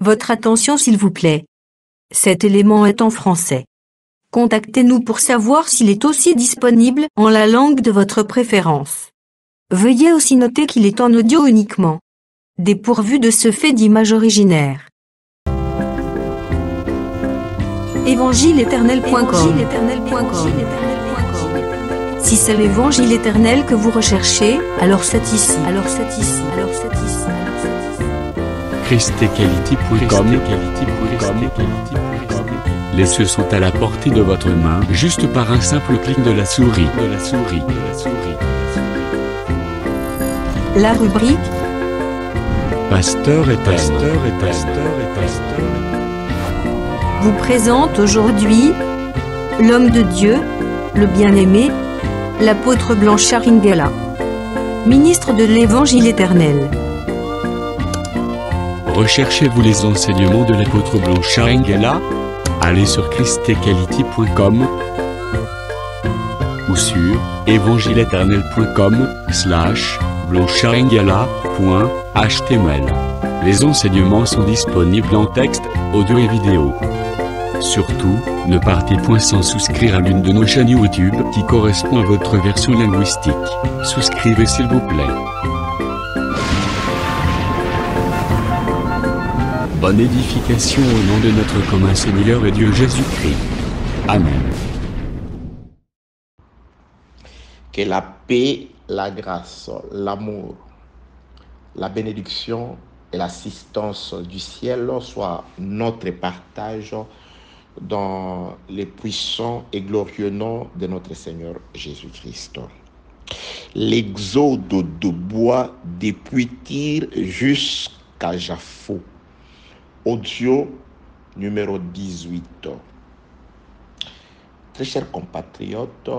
Votre attention s'il vous plaît. Cet élément est en français. Contactez-nous pour savoir s'il est aussi disponible en la langue de votre préférence. Veuillez aussi noter qu'il est en audio uniquement. Dépourvu de ce fait d'image originaire. Évangile-éternel.com. Si c'est l'évangile éternel que vous recherchez, alors c'est ici. ChristEquality.com. Les cieux sont à la portée de votre main, juste par un simple clic de la souris. La rubrique Pasteur et vous présente aujourd'hui l'homme de Dieu, le bien-aimé, l'apôtre Blanchard Ingela, ministre de l'Évangile éternel. Recherchez-vous les enseignements de l'apôtre Blanchard Ingela? Allez sur ChristEquality.com ou sur evangileeternel.com/blancharengala.html. Les enseignements sont disponibles en texte, audio et vidéo. Surtout, ne partez point sans souscrire à l'une de nos chaînes YouTube qui correspond à votre version linguistique. Souscrivez s'il vous plaît. Bonne édification au nom de notre commun Seigneur et Dieu Jésus-Christ. Amen. Que la paix, la grâce, l'amour, la bénédiction et l'assistance du ciel soient notre partage dans les puissants et glorieux noms de notre Seigneur Jésus-Christ. L'exode de bois depuis Tyr jusqu'à Jaffo. Audio numéro 18. Très chers compatriotes,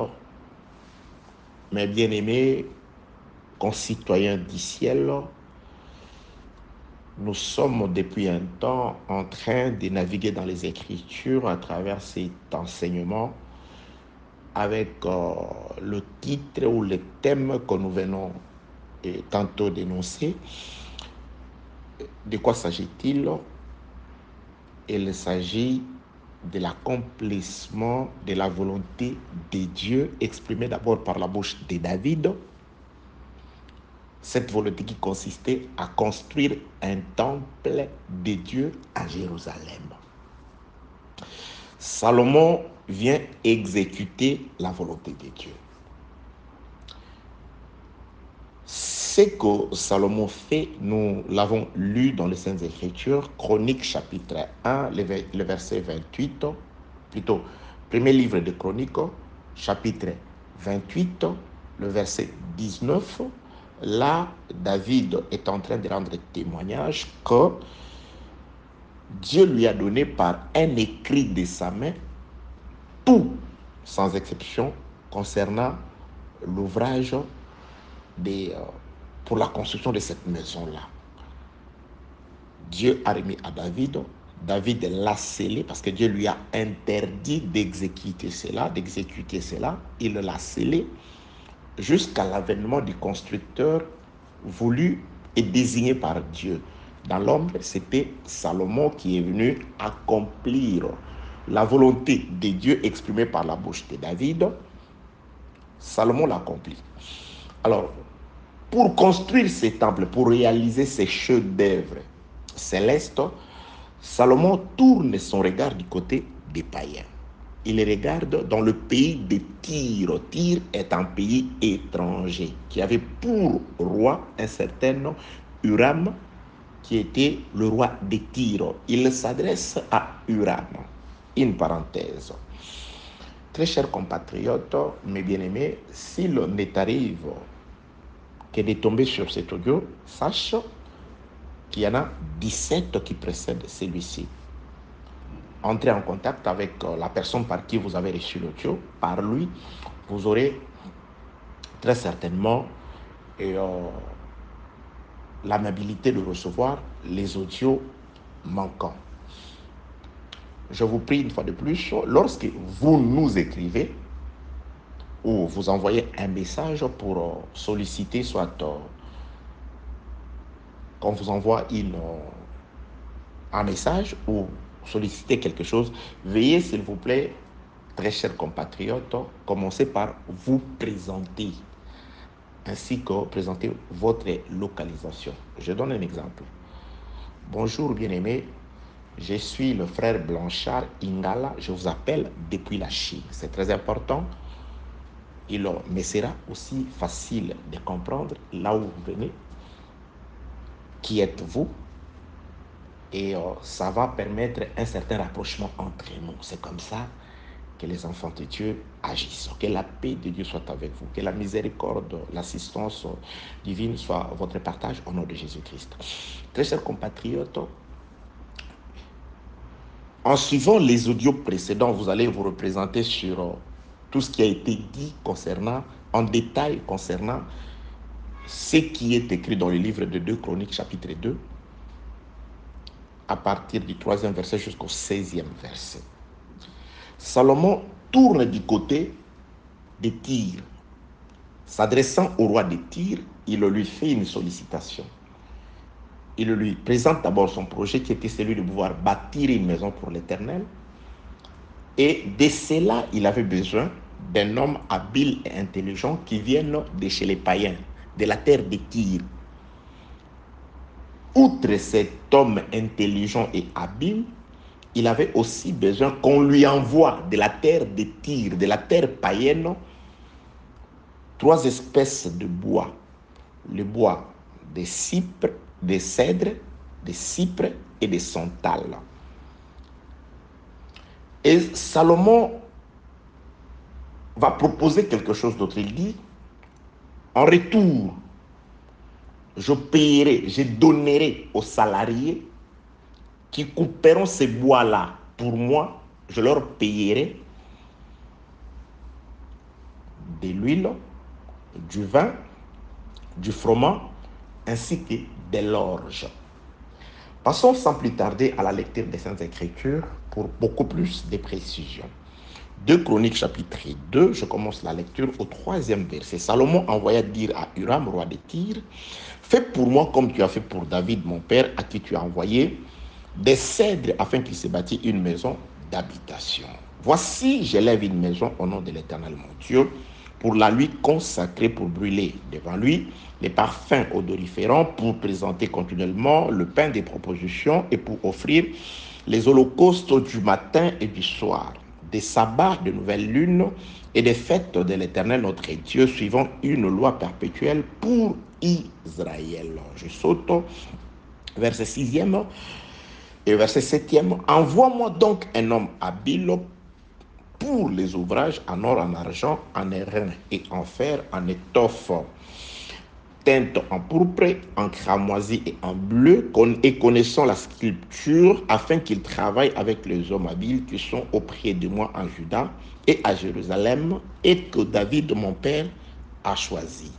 mes bien-aimés concitoyens du ciel, nous sommes depuis un temps en train de naviguer dans les Écritures à travers cet enseignement avec le titre ou le thème que nous venons tantôt d'énoncer. De quoi s'agit-il? Il s'agit de l'accomplissement de la volonté de Dieu exprimée d'abord par la bouche de David. Cette volonté qui consistait à construire un temple de Dieu à Jérusalem. Salomon vient exécuter la volonté de Dieu. Ce que Salomon fait, nous l'avons lu dans les Saintes Écritures, Chroniques chapitre 1, le verset 28, plutôt, premier livre de Chroniques, chapitre 28, le verset 19. Là, David est en train de rendre témoignage que Dieu lui a donné par un écrit de sa main tout, sans exception, concernant l'ouvrage pour la construction de cette maison-là. Dieu a remis à David. David l'a scellé parce que Dieu lui a interdit d'exécuter cela. Il l'a scellé jusqu'à l'avènement du constructeur voulu et désigné par Dieu. Dans l'ombre, c'était Salomon qui est venu accomplir la volonté de Dieu exprimée par la bouche de David. Salomon l'accomplit. Alors, pour construire ces temples, pour réaliser ces chefs-d'œuvre célestes, Salomon tourne son regard du côté des païens. Il regarde dans le pays de Tyr. Tyr est un pays étranger qui avait pour roi un certain Huram, qui était le roi de Tyr. Il s'adresse à Huram. Une parenthèse. Très chers compatriotes, mes bien-aimés, s'il m'arrive que de tomber sur cet audio, sache qu'il y en a 17 qui précèdent celui-ci. Entrez en contact avec la personne par qui vous avez reçu l'audio. Par lui, vous aurez très certainement l'amabilité de recevoir les audios manquants. Je vous prie une fois de plus, lorsque vous nous écrivez ou vous envoyez un message pour solliciter, soit qu'on vous envoie un message ou solliciter quelque chose, veuillez s'il vous plaît, très chers compatriotes, commencer par vous présenter, ainsi que présenter votre localisation. Je donne un exemple. Bonjour bien-aimés, je suis le frère Blanchard Ingala, je vous appelle depuis la Chine. C'est très important, mais sera aussi facile de comprendre là où vous venez, qui êtes-vous, et ça va permettre un certain rapprochement entre nous. C'est comme ça que les enfants de Dieu agissent. Que la paix de Dieu soit avec vous. Que la miséricorde, l'assistance divine soit votre partage au nom de Jésus-Christ. Très chers compatriotes, en suivant les audios précédents, vous allez vous représenter sur tout ce qui a été dit en détail concernant ce qui est écrit dans le livre de 2 Chroniques, chapitre 2, à partir du 3e verset jusqu'au 16e verset. Salomon tourne du côté de Tyr. S'adressant au roi de Tyr, il lui fait une sollicitation. Il lui présente d'abord son projet qui était celui de pouvoir bâtir une maison pour l'Éternel. Et de cela, il avait besoin d'un homme habile et intelligent qui vienne de chez les païens, de la terre de Tyr. Outre cet homme intelligent et habile, il avait aussi besoin qu'on lui envoie de la terre de Tyr, de la terre païenne, 3 espèces de bois. Le bois des cypres, des cèdres, des cypres et des santal. Et Salomon va proposer quelque chose d'autre. Il dit, en retour, je donnerai aux salariés qui couperont ces bois-là pour moi, je leur payerai de l'huile, du vin, du froment, ainsi que de l'orge. Passons sans plus tarder à la lecture des Saintes Écritures pour beaucoup plus de précisions. 2 Chroniques chapitre 2, je commence la lecture au 3e verset. Salomon envoya dire à Huram, roi de Tyr, « Fais pour moi comme tu as fait pour David, mon père, à qui tu as envoyé des cèdres afin qu'il se bâtisse une maison d'habitation. Voici, j'élève une maison au nom de l'Éternel mon Dieu, pour la lui consacrer, pour brûler devant lui les parfums odoriférants, pour présenter continuellement le pain des propositions et pour offrir les holocaustes du matin et du soir, des sabbats de nouvelle lune et des fêtes de l'Éternel notre Dieu, suivant une loi perpétuelle pour Israël. » Je saute, verset 6e et verset 7e. « Envoie-moi donc un homme habile pour les ouvrages en or, en argent, en airain et en fer, en étoffe, teinte en pourpre, en cramoisi et en bleu, et connaissant la sculpture, afin qu'il travaille avec les hommes habiles qui sont auprès de moi en Juda et à Jérusalem, et que David, mon père, a choisi.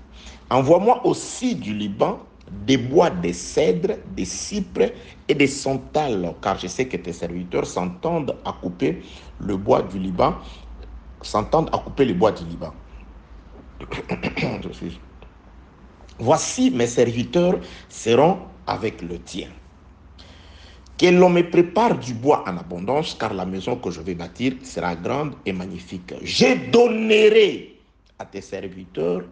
Envoie-moi aussi du Liban des bois, des cèdres, des cypres et des santales, car je sais que tes serviteurs s'entendent à couper le bois du Liban, Voici mes serviteurs seront avec le tien. Que l'on me prépare du bois en abondance, car la maison que je vais bâtir sera grande et magnifique. Je donnerai à tes serviteurs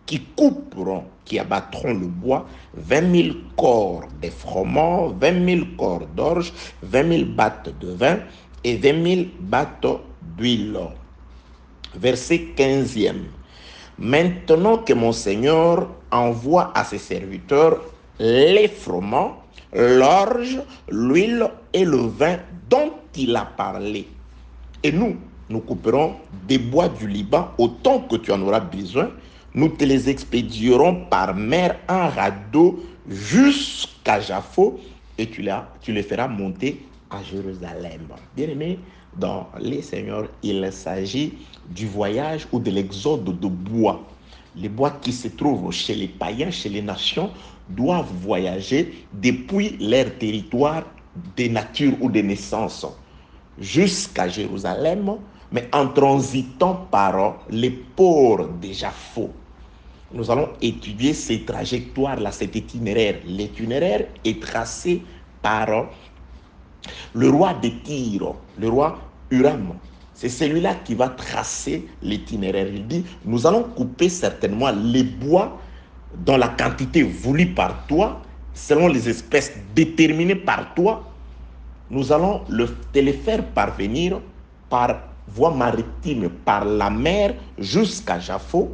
qui couperont, qui abattront le bois, 20 000 corps de froment, 20 000 corps d'orge, 20 000 battes de vin et 20 000 battes d'huile. Verset 15e. Maintenant que mon Seigneur envoie à ses serviteurs les froment, l'orge, l'huile et le vin dont il a parlé. Et nous couperons des bois du Liban autant que tu en auras besoin. Nous te les expédierons par mer en radeau jusqu'à Jaffo et tu les feras monter à Jérusalem. Bien-aimés, dans les Seigneurs, il s'agit du voyage ou de l'exode de bois. Les bois qui se trouvent chez les païens, chez les nations, doivent voyager depuis leur territoire de nature ou de naissance jusqu'à Jérusalem, mais en transitant par les ports de Jaffo. Nous allons étudier ces trajectoires-là, cet itinéraire. L'itinéraire est tracé par Le roi de Tyr, le roi Huram, c'est celui-là qui va tracer l'itinéraire. Il dit, nous allons couper certainement les bois dans la quantité voulue par toi, selon les espèces déterminées par toi. Nous allons te les faire parvenir par voie maritime, par la mer jusqu'à Japhos.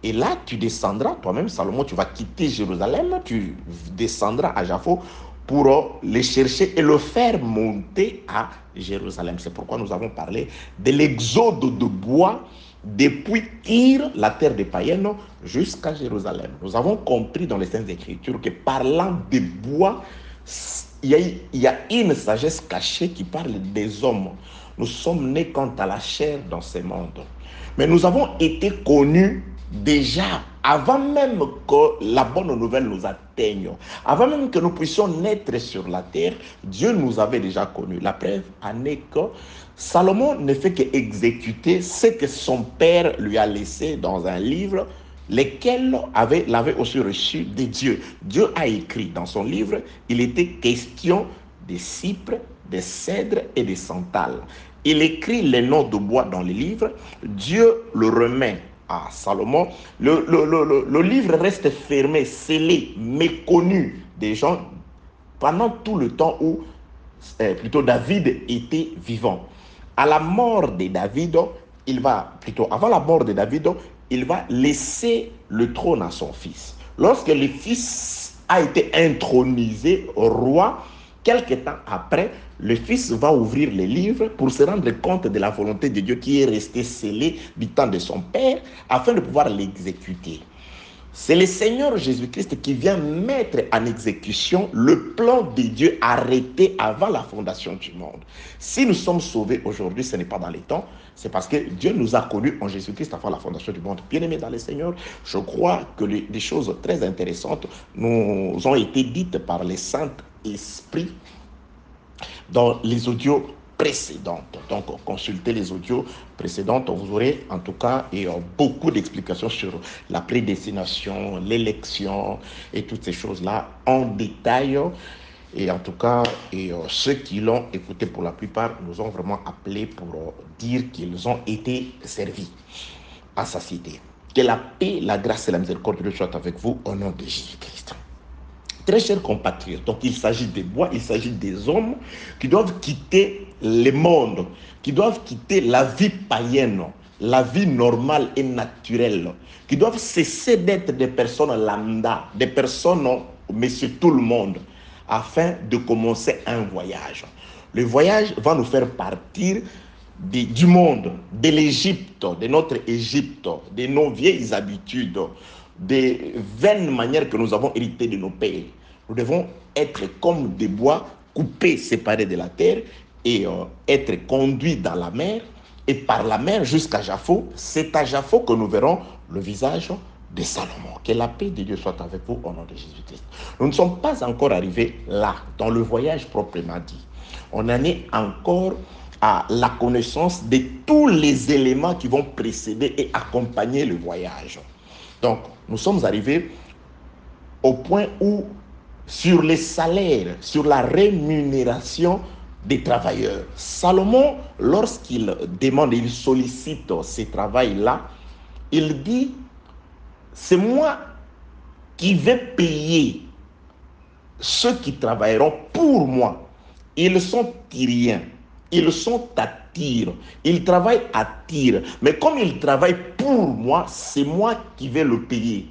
Et là, tu descendras, toi-même, Salomon, tu vas quitter Jérusalem, tu descendras à Japhos pour les chercher et le faire monter à Jérusalem. C'est pourquoi nous avons parlé de l'exode de bois depuis Tyr, la terre des païens, jusqu'à Jérusalem. Nous avons compris dans les Saintes Écritures que parlant de bois, il y a une sagesse cachée qui parle des hommes. Nous sommes nés quant à la chair dans ce monde. Mais nous avons été connus déjà avant même que la bonne nouvelle nous atteigne. Avant même que nous puissions naître sur la terre, Dieu nous avait déjà connus. La preuve en est que Salomon ne fait qu'exécuter ce que son père lui a laissé dans un livre, lesquels l'avaient aussi reçu de Dieu. Dieu a écrit dans son livre, il était question des cypres, des cèdres et des santales. Il écrit les noms de bois dans les livres, Dieu le remet à Salomon. Le livre reste fermé, scellé, méconnu des gens pendant tout le temps où David était vivant. À la mort de David, avant la mort de David, il va laisser le trône à son fils. Lorsque le fils a été intronisé roi, quelque temps après, le fils va ouvrir les livres pour se rendre compte de la volonté de Dieu qui est restée scellée du temps de son père afin de pouvoir l'exécuter. C'est le Seigneur Jésus-Christ qui vient mettre en exécution le plan de Dieu arrêté avant la fondation du monde. Si nous sommes sauvés aujourd'hui, ce n'est pas dans les temps, c'est parce que Dieu nous a connus en Jésus-Christ avant la fondation du monde. Bien-aimés dans le Seigneur, je crois que des choses très intéressantes nous ont été dites par les Saint-Esprits dans les audios précédentes. Donc, consultez les audios précédentes, vous aurez en tout cas beaucoup d'explications sur la prédestination, l'élection et toutes ces choses-là en détail. Et en tout cas, ceux qui l'ont écouté pour la plupart nous ont vraiment appelés pour dire qu'ils ont été servis à satiété. Que la paix, la grâce et la miséricorde de Dieu soient avec vous au nom de Jésus-Christ. Très chers compatriotes, donc il s'agit des bois, il s'agit des hommes qui doivent quitter le monde, qui doivent quitter la vie païenne, la vie normale et naturelle, qui doivent cesser d'être des personnes lambda, des personnes, monsieur tout le monde, afin de commencer un voyage. Le voyage va nous faire partir du monde, de l'Égypte, de notre Égypte, de nos vieilles habitudes, des vaines manières que nous avons héritées de nos pères. Nous devons être comme des bois coupés, séparés de la terre et être conduits dans la mer et par la mer jusqu'à Japhos. C'est à Japhos que nous verrons le visage de Salomon. Que la paix de Dieu soit avec vous au nom de Jésus-Christ. Nous ne sommes pas encore arrivés là, dans le voyage proprement dit. On en est encore à la connaissance de tous les éléments qui vont précéder et accompagner le voyage. Donc, nous sommes arrivés au point où, sur les salaires, sur la rémunération des travailleurs, Salomon, lorsqu'il demande, il sollicite ces travails-là, il dit, c'est moi qui vais payer ceux qui travailleront pour moi. Ils sont tyriens, ils sont à Tyr, ils travaillent à Tyr, mais comme ils travaillent pour moi, c'est moi qui vais le payer.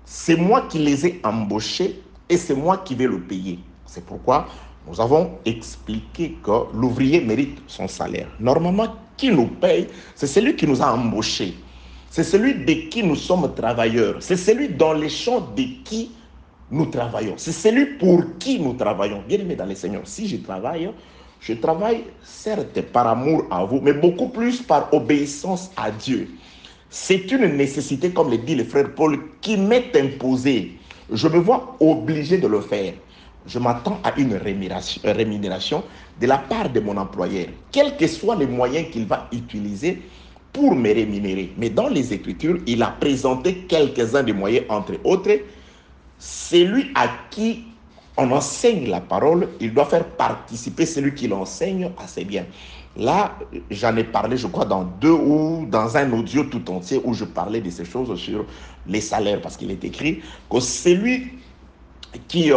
C'est moi qui les ai embauchés et c'est moi qui vais le payer. C'est pourquoi nous avons expliqué que l'ouvrier mérite son salaire. Normalement, qui nous paye, c'est celui qui nous a embauchés. C'est celui de qui nous sommes travailleurs. C'est celui dans les champs de qui nous travaillons. C'est celui pour qui nous travaillons. Bien-aimés dans le Seigneur, si je travaille certes par amour à vous, mais beaucoup plus par obéissance à Dieu. C'est une nécessité, comme le dit le frère Paul, qui m'est imposée. Je me vois obligé de le faire. Je m'attends à une rémunération de la part de mon employeur, quels que soient les moyens qu'il va utiliser pour me rémunérer. Mais dans les Écritures, il a présenté quelques-uns des moyens, entre autres, celui à qui on enseigne la parole, il doit faire participer celui qui l'enseigne à ses biens. Là, j'en ai parlé, je crois, dans dans un audio tout entier où je parlais de ces choses sur les salaires, parce qu'il est écrit que celui qui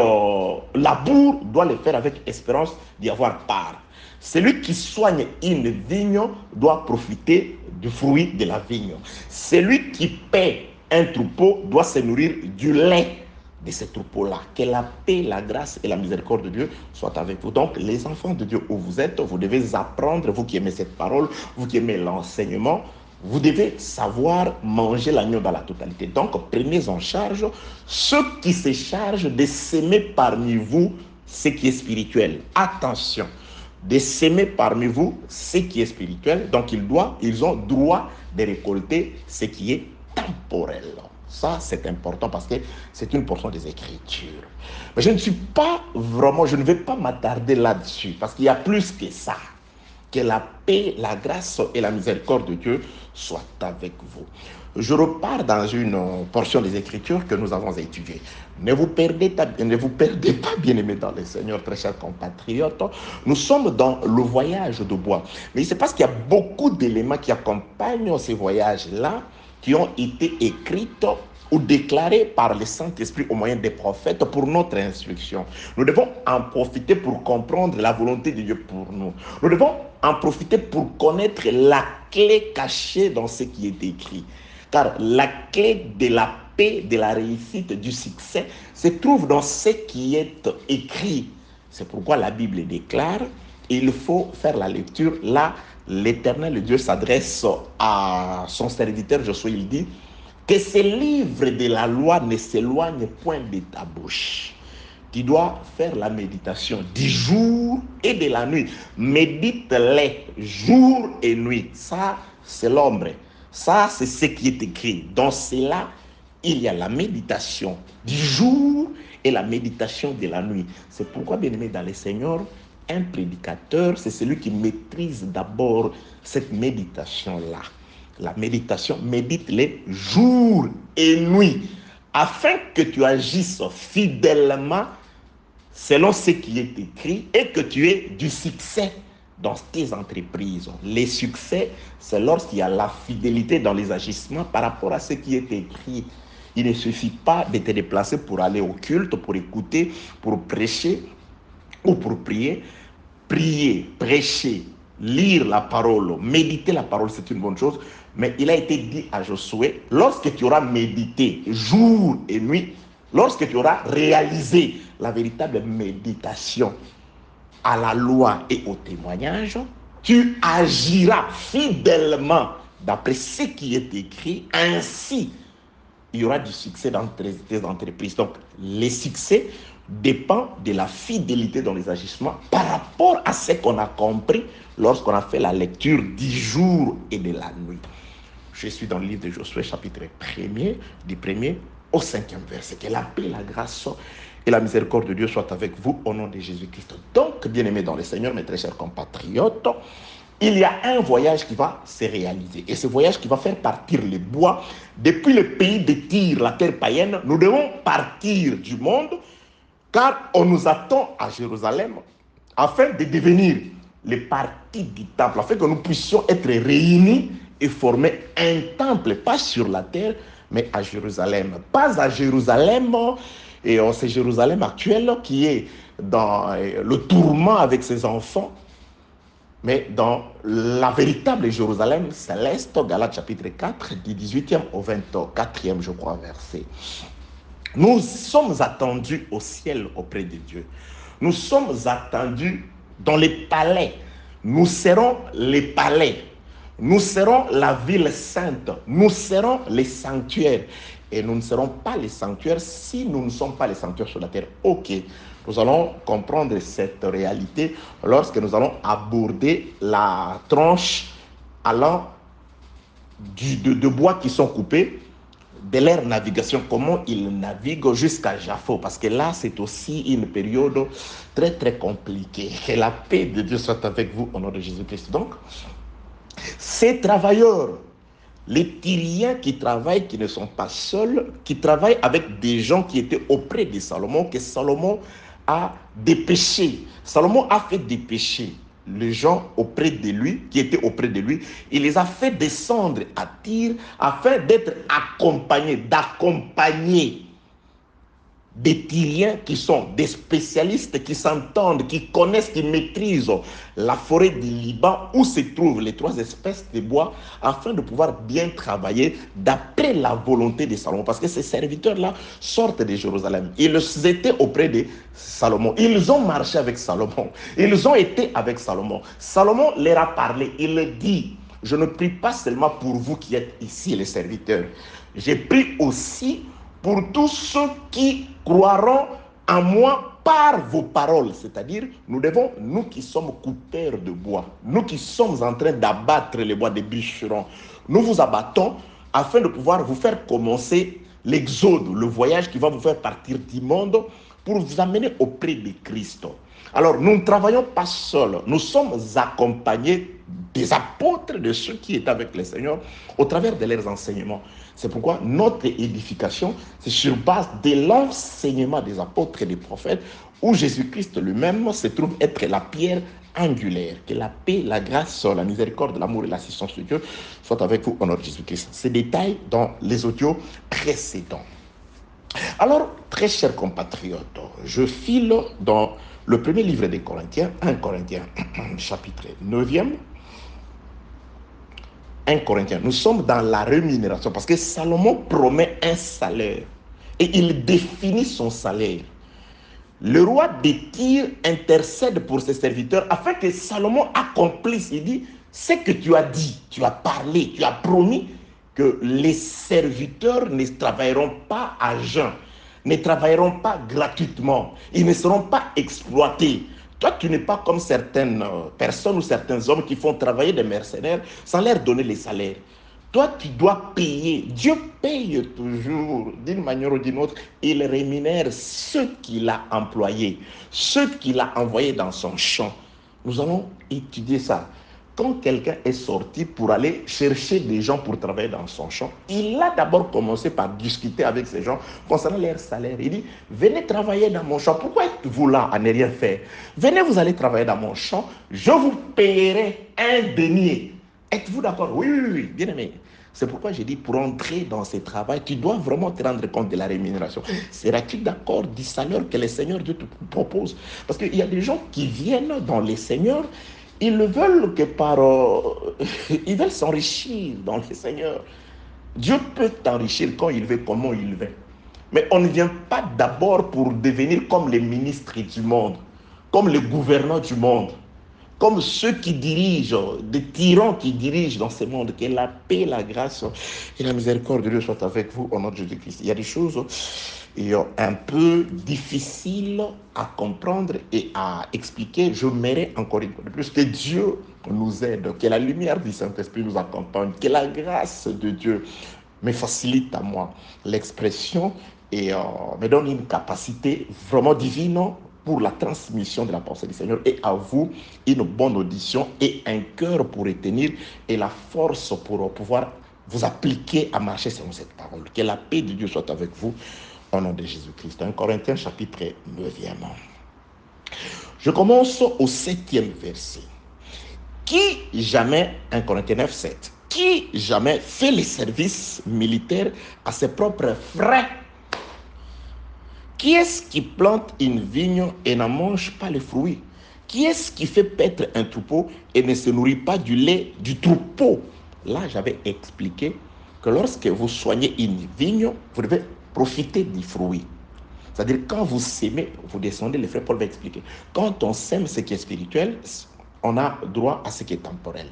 laboure doit le faire avec espérance d'y avoir part. Celui qui soigne une vigne doit profiter du fruit de la vigne. Celui qui paie un troupeau doit se nourrir du lait de ce troupeau-là. Que la paix, la grâce et la miséricorde de Dieu soient avec vous. Donc, les enfants de Dieu où vous êtes, vous devez apprendre, vous qui aimez cette parole, vous qui aimez l'enseignement, vous devez savoir manger l'agneau dans la totalité. Donc, prenez en charge ceux qui se chargent de s'aimer parmi vous ce qui est spirituel. Attention, de s'aimer parmi vous ce qui est spirituel. Donc, ils ont droit de récolter ce qui est temporel. Ça, c'est important parce que c'est une portion des Écritures. Mais je ne vais pas m'attarder là-dessus parce qu'il y a plus que ça. Que la paix, la grâce et la miséricorde de Dieu soient avec vous. Je repars dans une portion des Écritures que nous avons étudiée. Ne vous perdez pas, bien-aimés dans le Seigneur, très chers compatriotes. Nous sommes dans le voyage de bois. Mais il se passe qu'il y a beaucoup d'éléments qui accompagnent ces voyages-là, qui ont été écrites ou déclarées par le Saint-Esprit au moyen des prophètes pour notre instruction. Nous devons en profiter pour comprendre la volonté de Dieu pour nous. Nous devons en profiter pour connaître la clé cachée dans ce qui est écrit. Car la clé de la paix, de la réussite, du succès se trouve dans ce qui est écrit. C'est pourquoi la Bible déclare, il faut faire la lecture. Là, l'Éternel Dieu s'adresse à son serviteur Josué, il dit que ce livre de la loi ne s'éloigne point de ta bouche. Tu dois faire la méditation du jour et de la nuit. Médite-les jour et nuit. Ça, c'est l'ombre. Ça, c'est ce qui est écrit. Dans cela, il y a la méditation du jour et la méditation de la nuit. C'est pourquoi, bien-aimé dans le Seigneur, un prédicateur, c'est celui qui maîtrise d'abord cette méditation-là. La méditation, médite-les jour et nuit, afin que tu agisses fidèlement selon ce qui est écrit et que tu aies du succès dans tes entreprises. Les succès, c'est lorsqu'il y a la fidélité dans les agissements par rapport à ce qui est écrit. Il ne suffit pas de te déplacer pour aller au culte, pour écouter, pour prêcher ou pour prier. Prier, prêcher, lire la parole, méditer la parole, c'est une bonne chose. Mais il a été dit à Josué, lorsque tu auras médité jour et nuit, lorsque tu auras réalisé la véritable méditation à la loi et au témoignage, tu agiras fidèlement d'après ce qui est écrit. Ainsi, il y aura du succès dans tes entreprises. Donc, les succès dépendent de la fidélité dans les agissements par rapport à ce qu'on a compris lorsqu'on a fait la lecture du jour et de la nuit. Je suis dans le livre de Josué, chapitre 1er, du 1er au 5e verset. Que la paix, la grâce et la miséricorde de Dieu soient avec vous au nom de Jésus-Christ. Donc, bien-aimés dans le Seigneur, mes très chers compatriotes, il y a un voyage qui va se réaliser. Et ce voyage qui va faire partir les bois depuis le pays de Tyr, la terre païenne. Nous devons partir du monde car on nous attend à Jérusalem afin de devenir les parties du temple, afin que nous puissions être réunis et former un temple, pas sur la terre, mais à Jérusalem. Pas à Jérusalem, et c'est Jérusalem actuel qui est dans le tourment avec ses enfants, mais dans la véritable Jérusalem céleste, Galates chapitre 4, du 18e au 24e, je crois, verset. Nous sommes attendus au ciel auprès de Dieu. Nous sommes attendus dans les palais. Nous serons les palais. Nous serons la ville sainte. Nous serons les sanctuaires. Et nous ne serons pas les sanctuaires si nous ne sommes pas les sanctuaires sur la terre. Ok, nous allons comprendre cette réalité lorsque nous allons aborder la tranche allant de bois qui sont coupés, de leur navigation, comment ils naviguent jusqu'à Jaffo, parce que là, c'est aussi une période très, très compliquée. Que la paix de Dieu soit avec vous au nom de Jésus-Christ. Donc, ces travailleurs, les Tyriens qui travaillent, qui ne sont pas seuls, qui travaillent avec des gens qui étaient auprès de Salomon, que Salomon à des péchés. Salomon a fait des péchés. Les gens auprès de lui, qui étaient auprès de lui, il les a fait descendre à Tyr afin d'être accompagnés, d'accompagner des Tyriens qui sont des spécialistes, qui s'entendent, qui connaissent, qui maîtrisent la forêt du Liban où se trouvent les 3 espèces de bois afin de pouvoir bien travailler d'après la volonté de Salomon. Parce que ces serviteurs-là sortent de Jérusalem. Ils étaient auprès de Salomon. Ils ont marché avec Salomon. Ils ont été avec Salomon. Salomon leur a parlé. Il dit, je ne prie pas seulement pour vous qui êtes ici, les serviteurs. J'ai prié aussi pour tous ceux qui croiront en moi par vos paroles. C'est-à-dire, nous devons, nous qui sommes coupeurs de bois, nous qui sommes en train d'abattre les bois des bûcherons, nous vous abattons afin de pouvoir vous faire commencer l'exode, le voyage qui va vous faire partir du monde pour vous amener auprès de Christ. Alors, nous ne travaillons pas seuls, nous sommes accompagnés des apôtres, de ceux qui étaient avec le Seigneur, au travers de leurs enseignements. C'est pourquoi notre édification, c'est sur base de l'enseignement des apôtres et des prophètes, où Jésus-Christ lui-même se trouve être la pierre angulaire. Que la paix, la grâce, la miséricorde, l'amour et l'assistance de Dieu soient avec vous au nom de Jésus-Christ. Ces détails dans les audios précédents. Alors, très chers compatriotes, je file dans le premier livre des Corinthiens, 1 Corinthiens, chapitre 9e. 1 Corinthiens, nous sommes dans la rémunération parce que Salomon promet un salaire et il définit son salaire. Le roi de Tyr intercède pour ses serviteurs afin que Salomon accomplisse. Il dit, ce que tu as dit, tu as parlé, tu as promis que les serviteurs ne travailleront pas à jeun, ne travailleront pas gratuitement, ils ne seront pas exploités. Toi, tu n'es pas comme certaines personnes ou certains hommes qui font travailler des mercenaires sans leur donner les salaires. Toi, tu dois payer. Dieu paye toujours, d'une manière ou d'une autre. Il rémunère ceux qu'il a employés, ceux qu'il a envoyés dans son champ. Nous allons étudier ça. Quand quelqu'un est sorti pour aller chercher des gens pour travailler dans son champ, il a d'abord commencé par discuter avec ces gens concernant leur salaire. Il dit, venez travailler dans mon champ. Pourquoi êtes-vous là à ne rien faire? Venez, vous allez travailler dans mon champ. Je vous paierai un denier. Êtes-vous d'accord? Oui, oui, oui, bien aimé. C'est pourquoi j'ai dit, pour entrer dans ce travail, tu dois vraiment te rendre compte de la rémunération. Seras-tu d'accord du salaire que le Seigneur Dieu te propose? Parce qu'il y a des gens qui viennent dans les seigneurs, ils veulent que ils veulent s'enrichir dans le Seigneur. Dieu peut t'enrichir quand il veut, comment il veut. Mais on ne vient pas d'abord pour devenir comme les ministres du monde, comme les gouvernants du monde, comme ceux qui dirigent, des tyrans qui dirigent dans ce monde. Que la paix, la grâce et la miséricorde de Dieu soient avec vous au nom de Jésus-Christ. Il y a des choses un peu difficiles à comprendre et à expliquer. Je mérite encore une fois de plus que Dieu nous aide, que la lumière du Saint-Esprit nous accompagne, que la grâce de Dieu me facilite à moi l'expression et me donne une capacité vraiment divine pour la transmission de la pensée du Seigneur, et à vous une bonne audition et un cœur pour retenir et la force pour pouvoir vous appliquer à marcher selon cette parole. Que la paix de Dieu soit avec vous au nom de Jésus-Christ. 1 Corinthiens chapitre 9e. Je commence au 7e verset. Qui jamais, 1 Corinthiens 9, 7, qui jamais fait le service militaire à ses propres frais? Qui est-ce qui plante une vigne et n'en mange pas les fruits? Qui est-ce qui fait paître un troupeau et ne se nourrit pas du lait du troupeau? Là, j'avais expliqué que lorsque vous soignez une vigne, vous devez profiter du fruit. C'est-à-dire, quand vous sémez, vous descendez, le frère Paul va expliquer. Quand on sème ce qui est spirituel, on a droit à ce qui est temporel.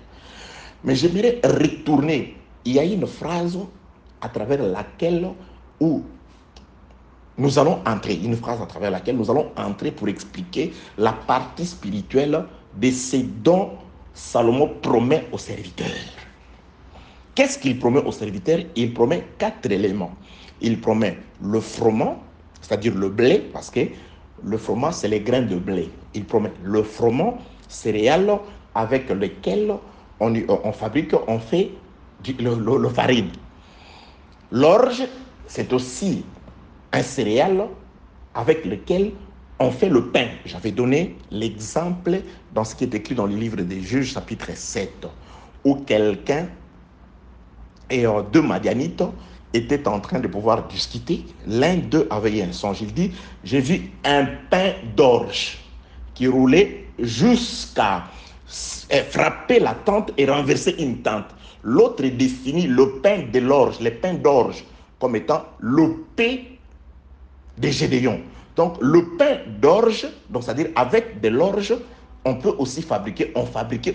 Mais j'aimerais retourner. Il y a une phrase à travers laquelle nous allons entrer, pour expliquer la partie spirituelle de ce dont Salomon promet aux serviteurs. Qu'est-ce qu'il promet aux serviteurs? Il promet 4 éléments. Il promet le froment, c'est-à-dire le blé, parce que le froment, c'est les grains de blé. Il promet le froment, céréales avec lequel on fabrique, on fait le farine. L'orge, c'est aussi un céréale avec lequel on fait le pain. J'avais donné l'exemple dans ce qui est écrit dans le livre des Juges, chapitre 7, où quelqu'un et deux Madianites étaient en train de pouvoir discuter. L'un d'eux avait un songe. Il dit, j'ai vu un pain d'orge qui roulait jusqu'à frapper la tente et renverser une tente. L'autre définit le pain de l'orge, les pains d'orge, comme étant le pain de Gédéon. Donc le pain d'orge, donc c'est-à-dire avec de l'orge, on fabriquait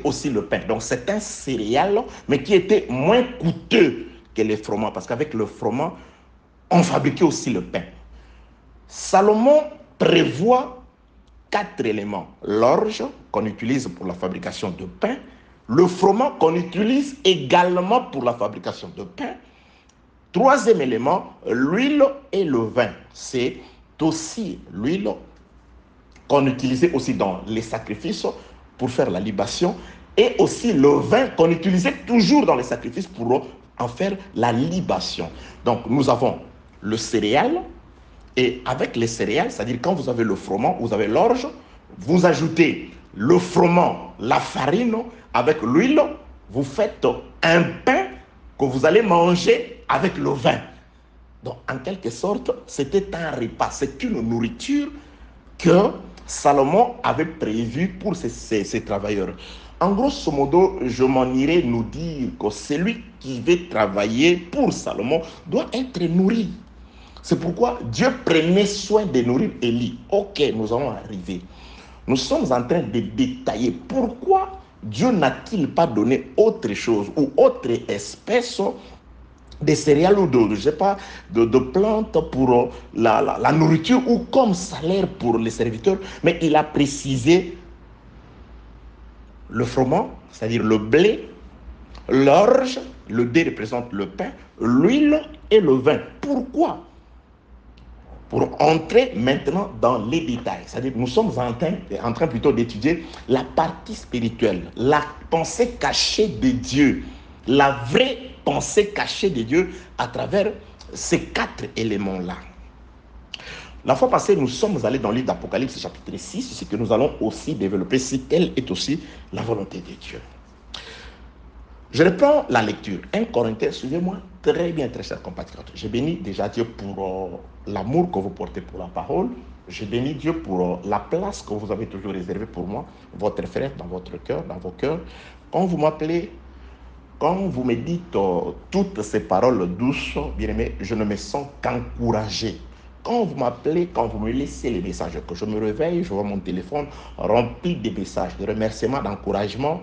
aussi le pain. Donc c'est un céréal, mais qui était moins coûteux que les froment, parce qu'avec le froment, on fabriquait aussi le pain. Salomon prévoit 4 éléments. L'orge qu'on utilise pour la fabrication de pain, le froment qu'on utilise également pour la fabrication de pain. 3e élément, l'huile et le vin. C'est aussi l'huile qu'on utilisait aussi dans les sacrifices pour faire la libation, et aussi le vin qu'on utilisait toujours dans les sacrifices pour en faire la libation. Donc nous avons le céréal, et avec les céréales, c'est-à-dire quand vous avez le froment, vous avez l'orge, vous ajoutez le froment, la farine, avec l'huile, vous faites un pain que vous allez manger avec le vin. Donc en quelque sorte, c'était un repas, c'est une nourriture que Salomon avait prévu pour ses travailleurs. En grosso modo, je m'en irais nous dire que celui qui veut travailler pour Salomon doit être nourri. C'est pourquoi Dieu prenait soin de nourrir Élie. Ok, nous allons arriver. Nous sommes en train de détailler pourquoi Dieu n'a-t-il pas donné autre chose ou autre espèce de céréales ou de plantes pour la nourriture ou comme salaire pour les serviteurs, mais il a précisé le froment, c'est-à-dire le blé, l'orge, le dé représente le pain, l'huile et le vin. Pourquoi? Pour entrer maintenant dans les détails, c'est-à-dire nous sommes en train plutôt d'étudier la partie spirituelle, la pensée cachée de Dieu, la vraie pensée cachée de Dieu à travers ces 4 éléments-là. La fois passée, nous sommes allés dans le livre d'Apocalypse chapitre 6, ce que nous allons aussi développer, si telle est aussi la volonté de Dieu. Je reprends la lecture. 1 Corinthiens, suivez-moi très bien, très chers compatriotes. Je bénis déjà Dieu pour l'amour que vous portez pour la parole. Je bénis Dieu pour la place que vous avez toujours réservée pour moi, votre frère, dans votre cœur, dans vos cœurs. Quand vous m'appelez, quand vous me dites toutes ces paroles douces, bien aimé, je ne me sens qu'encouragé. Quand vous m'appelez, quand vous me laissez les messages, que je me réveille, je vois mon téléphone rempli de messages, de remerciements, d'encouragements,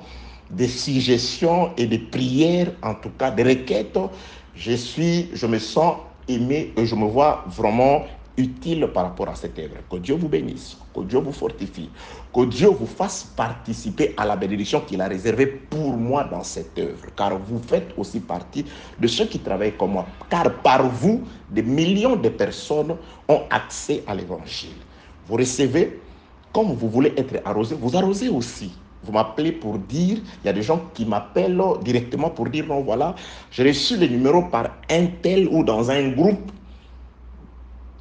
de suggestions et de prières, en tout cas de requêtes, je me sens aimé et je me vois vraiment utile par rapport à cette œuvre. Que Dieu vous bénisse, que Dieu vous fortifie, que Dieu vous fasse participer à la bénédiction qu'il a réservée pour moi dans cette œuvre, car vous faites aussi partie de ceux qui travaillent comme moi, car par vous, des millions de personnes ont accès à l'évangile. Vous recevez, comme vous voulez être arrosé, vous arrosez aussi. Vous m'appelez pour dire, il y a des gens qui m'appellent directement pour dire, non, voilà, j'ai reçu le numéro par un tel ou dans un groupe,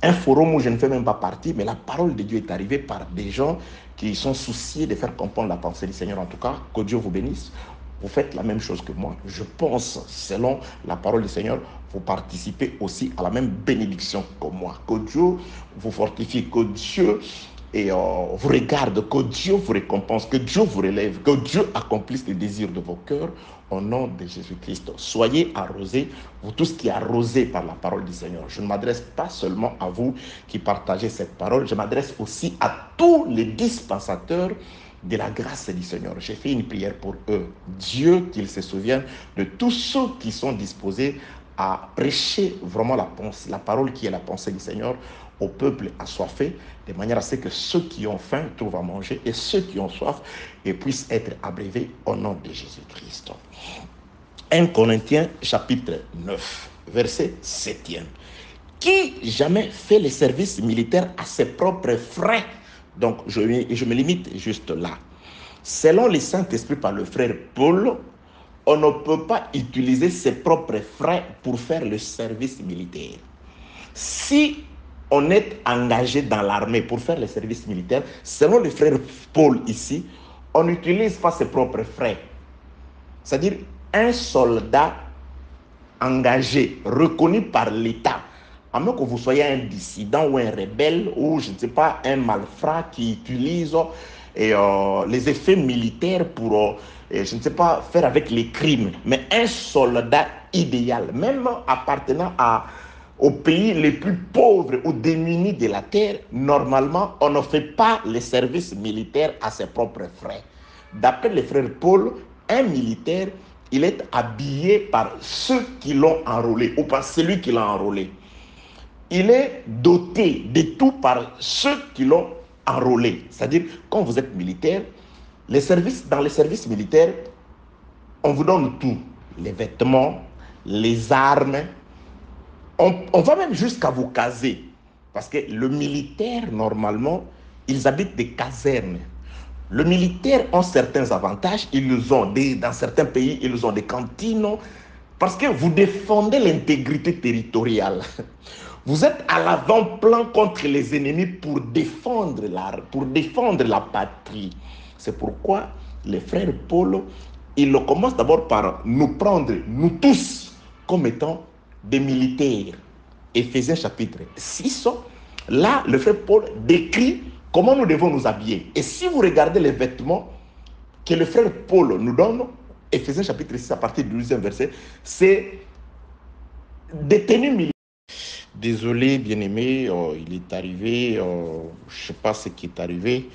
un forum où je ne fais même pas partie, mais la parole de Dieu est arrivée par des gens qui sont souciés de faire comprendre la pensée du Seigneur. En tout cas, que Dieu vous bénisse. Vous faites la même chose que moi. Je pense, selon la parole du Seigneur, vous participez aussi à la même bénédiction que moi. Que Dieu vous fortifie, que Dieu vous regarde, que Dieu vous récompense, que Dieu vous relève, que Dieu accomplisse les désirs de vos cœurs au nom de Jésus-Christ. Soyez arrosés, vous tous qui arrosés par la parole du Seigneur. Je ne m'adresse pas seulement à vous qui partagez cette parole, je m'adresse aussi à tous les dispensateurs de la grâce du Seigneur. J'ai fait une prière pour eux. Dieu, qu'il se souvienne de tous ceux qui sont disposés à prêcher vraiment la parole qui est la pensée du Seigneur au peuple assoiffé, de manière à ce que ceux qui ont faim trouvent à manger et ceux qui ont soif puissent être abreuvés au nom de Jésus-Christ. 1 Corinthiens chapitre 9, verset 7e. Qui jamais fait le service militaire à ses propres frais? Donc je me limite juste là. Selon le Saint-Esprit par le frère Paul, on ne peut pas utiliser ses propres frais pour faire le service militaire. Si on est engagé dans l'armée pour faire le service militaire, selon le frère Paul ici, on n'utilise pas ses propres frais. C'est-à-dire un soldat engagé, reconnu par l'État, à moins que vous soyez un dissident ou un rebelle ou je ne sais pas, un malfrat qui utilise les effets militaires pour, je ne sais pas, faire avec les crimes. Mais un soldat idéal, même appartenant aux pays les plus pauvres ou démunis de la terre, normalement, on ne fait pas les services militaires à ses propres frais. D'après le frère Paul, un militaire, il est habillé par ceux qui l'ont enrôlé ou par celui qui l'a enrôlé. Il est doté de tout par ceux qui l'ont enrôlé. C'est-à-dire, quand vous êtes militaire, dans les services militaires, on vous donne tout. Les vêtements, les armes. On va même jusqu'à vous caser. Parce que le militaire, normalement, ils habitent des casernes. Le militaire a certains avantages. Dans certains pays, ils ont des cantines. Parce que vous défendez l'intégrité territoriale. Vous êtes à l'avant-plan contre les ennemis pour défendre la patrie. C'est pourquoi les frères Paul, ils commencent d'abord par nous prendre, nous tous, comme étant des militaires. Éphésiens chapitre 6, là, le frère Paul décrit comment nous devons nous habiller. Et si vous regardez les vêtements que le frère Paul nous donne, Éphésiens chapitre 6, à partir du 12e verset, c'est des tenues militaires. Désolé, bien-aimé, il est arrivé, je ne sais pas ce qui est arrivé.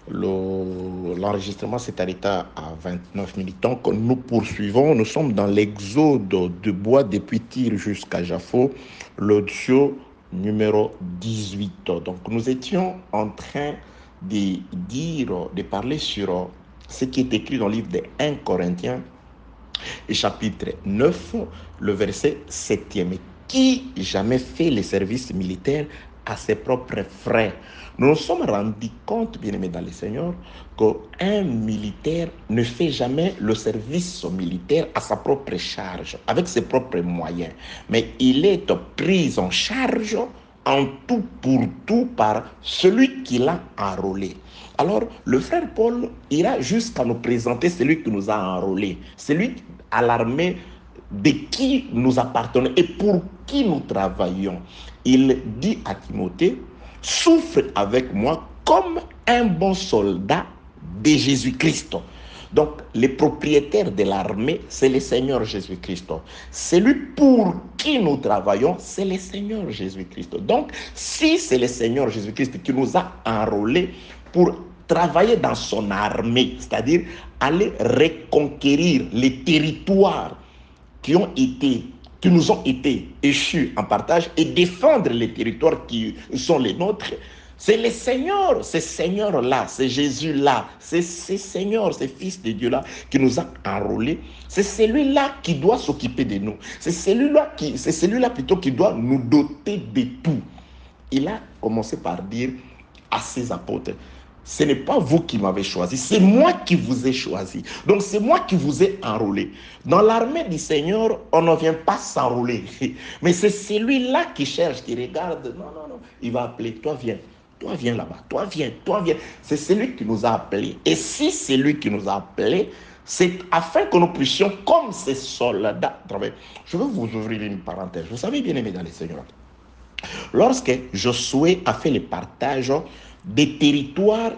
L'enregistrement s'est arrêté à 29 minutes. Donc, nous poursuivons. Nous sommes dans l'exode de bois depuis Tyr jusqu'à Jaffo, l'audio numéro 18. Donc, nous étions en train de parler sur ce qui est écrit dans le livre de 1 Corinthiens, chapitre 9, le verset 7e. Qui jamais fait le service militaire à ses propres frais? Nous nous sommes rendus compte, bien-aimés dans le Seigneur, qu'un militaire ne fait jamais le service militaire à sa propre charge, avec ses propres moyens. Mais il est pris en charge en tout pour tout par celui qui l'a enrôlé. Alors, le frère Paul ira jusqu'à nous présenter celui qui nous a enrôlés, celui à l'armée de qui nous appartenons et pour qui nous travaillons. Il dit à Timothée, souffre avec moi comme un bon soldat de Jésus-Christ. Donc, les propriétaires de l'armée, c'est le Seigneur Jésus-Christ. Celui pour qui nous travaillons, c'est le Seigneur Jésus-Christ. Donc, si c'est le Seigneur Jésus-Christ qui nous a enrôlés pour travailler dans son armée, c'est-à-dire aller reconquérir les territoires qui nous ont été échus en partage et défendre les territoires qui sont les nôtres, c'est le Seigneur, ce Seigneur-là, c'est Jésus-là, c'est ce Seigneur, ce Fils de Dieu-là qui nous a enrôlés. C'est celui-là qui doit s'occuper de nous. C'est celui-là plutôt qui doit nous doter de tout. Il a commencé par dire à ses apôtres, ce n'est pas vous qui m'avez choisi, c'est moi qui vous ai choisi. Donc c'est moi qui vous ai enrôlé. Dans l'armée du Seigneur, on ne vient pas s'enrôler. Mais c'est celui-là qui cherche, qui regarde. Non. Il va appeler, toi viens là-bas, toi viens. C'est celui qui nous a appelés. Et si c'est lui qui nous a appelés, c'est afin que nous puissions, comme ces soldats, travailler. Je veux vous ouvrir une parenthèse. Vous savez, bien aimé dans le Seigneur, lorsque Josué a fait le partage des territoires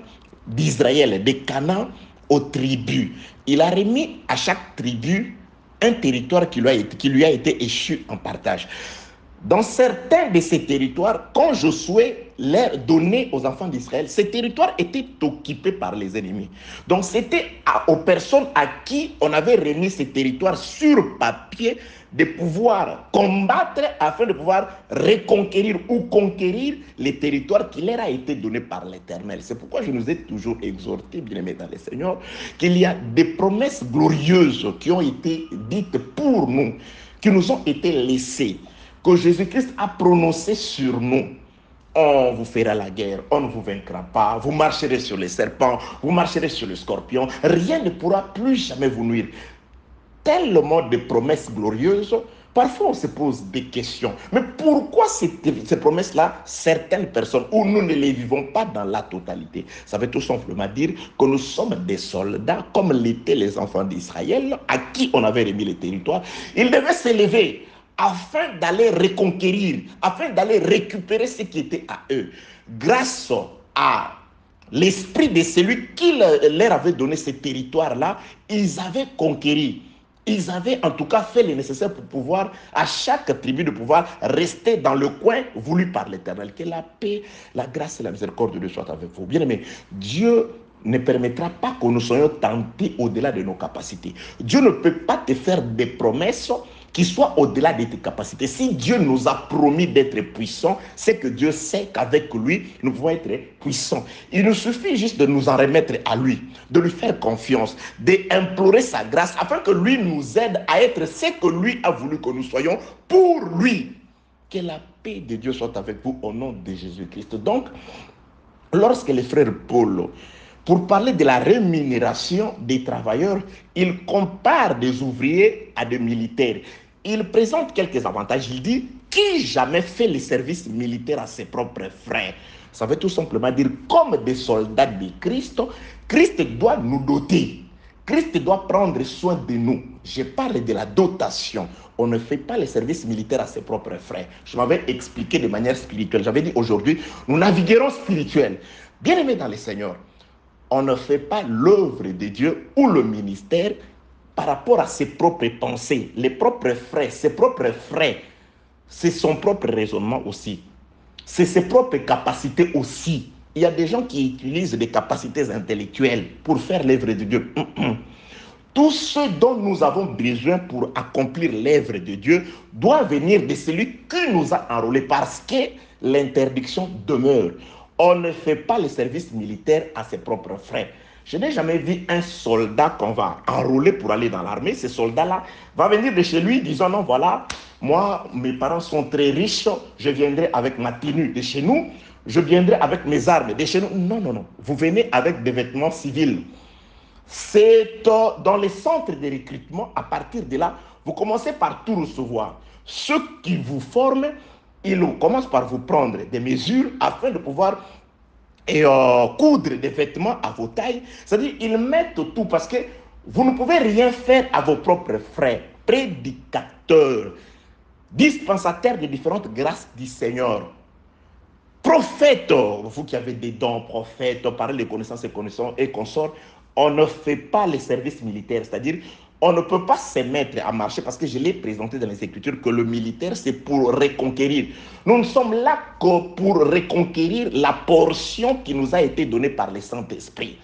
d'Israël, de Canaan aux tribus, il a remis à chaque tribu un territoire qui lui a été échu en partage. Dans certains de ces territoires, quand Josué les donnait aux enfants d'Israël, ces territoires étaient occupés par les ennemis. Donc c'était aux personnes à qui on avait remis ces territoires sur papier de pouvoir combattre afin de pouvoir reconquérir ou conquérir les territoires qui leur a été donnés par l'Éternel. C'est pourquoi je nous ai toujours exhorté, bien-aimés dans le Seigneur, qu'il y a des promesses glorieuses qui ont été dites pour nous, qui nous ont été laissées, que Jésus-Christ a prononcé sur nous. On vous fera la guerre, on ne vous vaincra pas, vous marcherez sur les serpents, vous marcherez sur les scorpions, rien ne pourra plus jamais vous nuire. Tellement de promesses glorieuses Parfois, on se pose des questions. Mais pourquoi ces promesses-là, certaines personnes, où nous ne les vivons pas dans la totalité? Ça veut tout simplement dire que nous sommes des soldats, comme l'étaient les enfants d'Israël, à qui on avait remis les territoires. Ils devaient s'élever afin d'aller reconquérir, afin d'aller récupérer ce qui était à eux. Grâce à l'esprit de celui qui leur avait donné ces territoires-là, ils avaient conquéri. Ils avaient en tout cas fait le nécessaire pour pouvoir, à chaque tribu, de pouvoir rester dans le coin voulu par l'Éternel. Que la paix, la grâce et la miséricorde de Dieu soient avec vous. Bien aimé, Dieu ne permettra pas que nous soyons tentés au-delà de nos capacités. Dieu ne peut pas te faire des promesses qui soient au-delà de tes capacités. Si Dieu nous a promis d'être puissants, c'est que Dieu sait qu'avec lui, nous pouvons être puissants. Il nous suffit juste de nous en remettre à lui, de lui faire confiance, d'implorer sa grâce afin que lui nous aide à être ce que lui a voulu que nous soyons pour lui. Que la paix de Dieu soit avec vous au nom de Jésus-Christ. Donc, lorsque les frères Paul, pour parler de la rémunération des travailleurs, il compare des ouvriers à des militaires. Il présente quelques avantages. Il dit, qui jamais fait le service militaire à ses propres frères? Ça veut tout simplement dire, comme des soldats de Christ, Christ doit nous doter. Christ doit prendre soin de nous. Je parle de la dotation. On ne fait pas le service militaire à ses propres frères. Je m'avais expliqué de manière spirituelle. J'avais dit aujourd'hui, nous naviguerons spirituel. Bien aimés dans le Seigneur, on ne fait pas l'œuvre de Dieu ou le ministère par rapport à ses propres pensées, les propres frais, ses propres frais. C'est son propre raisonnement aussi. C'est ses propres capacités aussi. Il y a des gens qui utilisent des capacités intellectuelles pour faire l'œuvre de Dieu. Tout ce dont nous avons besoin pour accomplir l'œuvre de Dieu doit venir de celui qui nous a enrôlés, parce que l'interdiction demeure. On ne fait pas le service militaire à ses propres frais. Je n'ai jamais vu un soldat qu'on va enrôler pour aller dans l'armée. Ce soldat-là va venir de chez lui disant, non, voilà, moi, mes parents sont très riches, je viendrai avec ma tenue de chez nous, je viendrai avec mes armes de chez nous. Non, non, non. Vous venez avec des vêtements civils. C'est dans les centres de recrutement, à partir de là, vous commencez par tout recevoir. Ceux qui vous forment, ils commencent par vous prendre des mesures afin de pouvoir coudre des vêtements à vos tailles. C'est-à-dire, ils mettent tout parce que vous ne pouvez rien faire à vos propres frais. Prédicateurs, dispensateurs de différentes grâces du Seigneur. Prophètes, vous qui avez des dons, prophètes, parlez de connaissances et consorts, on ne fait pas les services militaires, c'est-à-dire on ne peut pas se mettre à marcher parce que je l'ai présenté dans les Écritures que le militaire c'est pour reconquérir. Nous ne sommes là que pour reconquérir la portion qui nous a été donnée par le Saint-Esprit.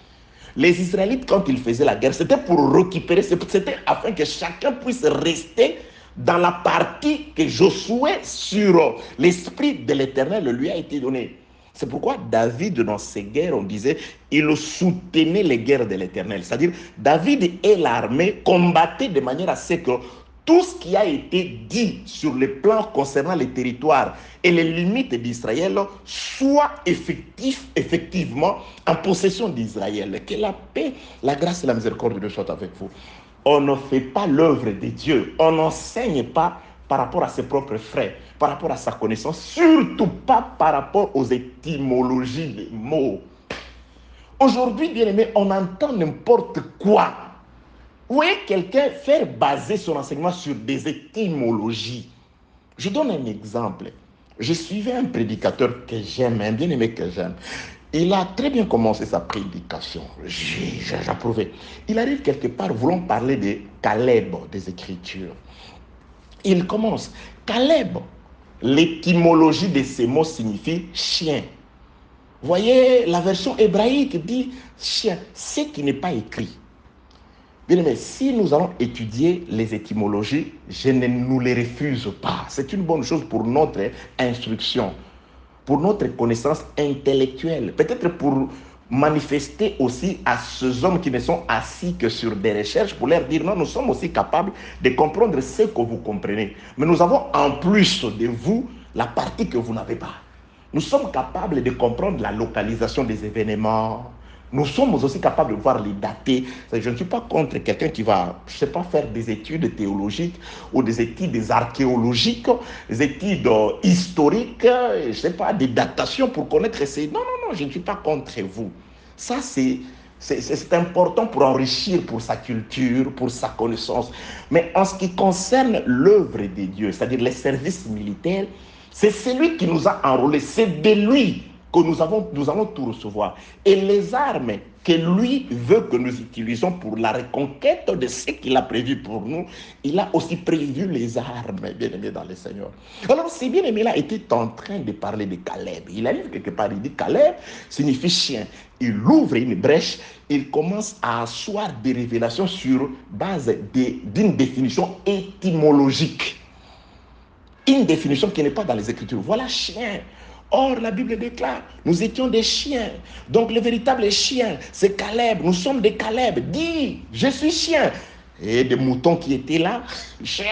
Les Israélites, quand ils faisaient la guerre, c'était pour récupérer, c'était afin que chacun puisse rester dans la partie que Josué, sur l'Esprit de l'Éternel, lui a été donné. C'est pourquoi David, dans ses guerres, on disait, il soutenait les guerres de l'Éternel. C'est-à-dire, David et l'armée combattaient de manière à ce que tout ce qui a été dit sur le plan concernant les territoires et les limites d'Israël soit effectivement en possession d'Israël. Que la paix, la grâce et la miséricorde de Dieu soient avec vous. On ne fait pas l'œuvre de Dieu. On n'enseigne pas par rapport à ses propres frais, par rapport à sa connaissance, surtout pas par rapport aux étymologies des mots. Aujourd'hui, bien aimé, on entend n'importe quoi. Vous voyez quelqu'un faire baser son enseignement sur des étymologies. Je donne un exemple. Je suivais un prédicateur que j'aime, un bien-aimé que j'aime. Il a très bien commencé sa prédication. J'approuvais. Il arrive quelque part voulant parler de Caleb, des Écritures. Il commence. Caleb, l'étymologie de ces mots signifie chien. Vous voyez, la version hébraïque dit chien, ce qui n'est pas écrit. Bien aimé, si nous allons étudier les étymologies, je ne nous les refuse pas. C'est une bonne chose pour notre instruction, pour notre connaissance intellectuelle. Peut-être pour manifester aussi à ces hommes qui ne sont assis que sur des recherches, pour leur dire non, nous sommes aussi capables de comprendre ce que vous comprenez. Mais nous avons en plus de vous la partie que vous n'avez pas. Nous sommes capables de comprendre la localisation des événements, Nous sommes aussi capables de voir les dater. Je ne suis pas contre quelqu'un qui va, je ne sais pas, faire des études théologiques ou des études archéologiques, des études historiques, je ne sais pas, des datations pour connaître ces... Non, non, non, je ne suis pas contre vous. Ça, c'est important pour enrichir, pour sa culture, pour sa connaissance. Mais en ce qui concerne l'œuvre de Dieu, c'est-à-dire les services militaires, c'est celui qui nous a enrôlés, c'est de lui que nous allons tout recevoir. Et les armes que lui veut que nous utilisions pour la reconquête de ce qu'il a prévu pour nous, il a aussi prévu les armes, bien-aimés dans le Seigneur. Alors, ce bien-aimé-là était en train de parler de Caleb. Il arrive quelque part, il dit Caleb signifie chien. Il ouvre une brèche, il commence à asseoir des révélations sur base d'une définition étymologique. Une définition qui n'est pas dans les Écritures. Voilà chien. Or, la Bible déclare, nous étions des chiens. Donc, le véritable chien, c'est Caleb. Nous sommes des Caleb. Dis, je suis chien. Et des moutons qui étaient là, chien.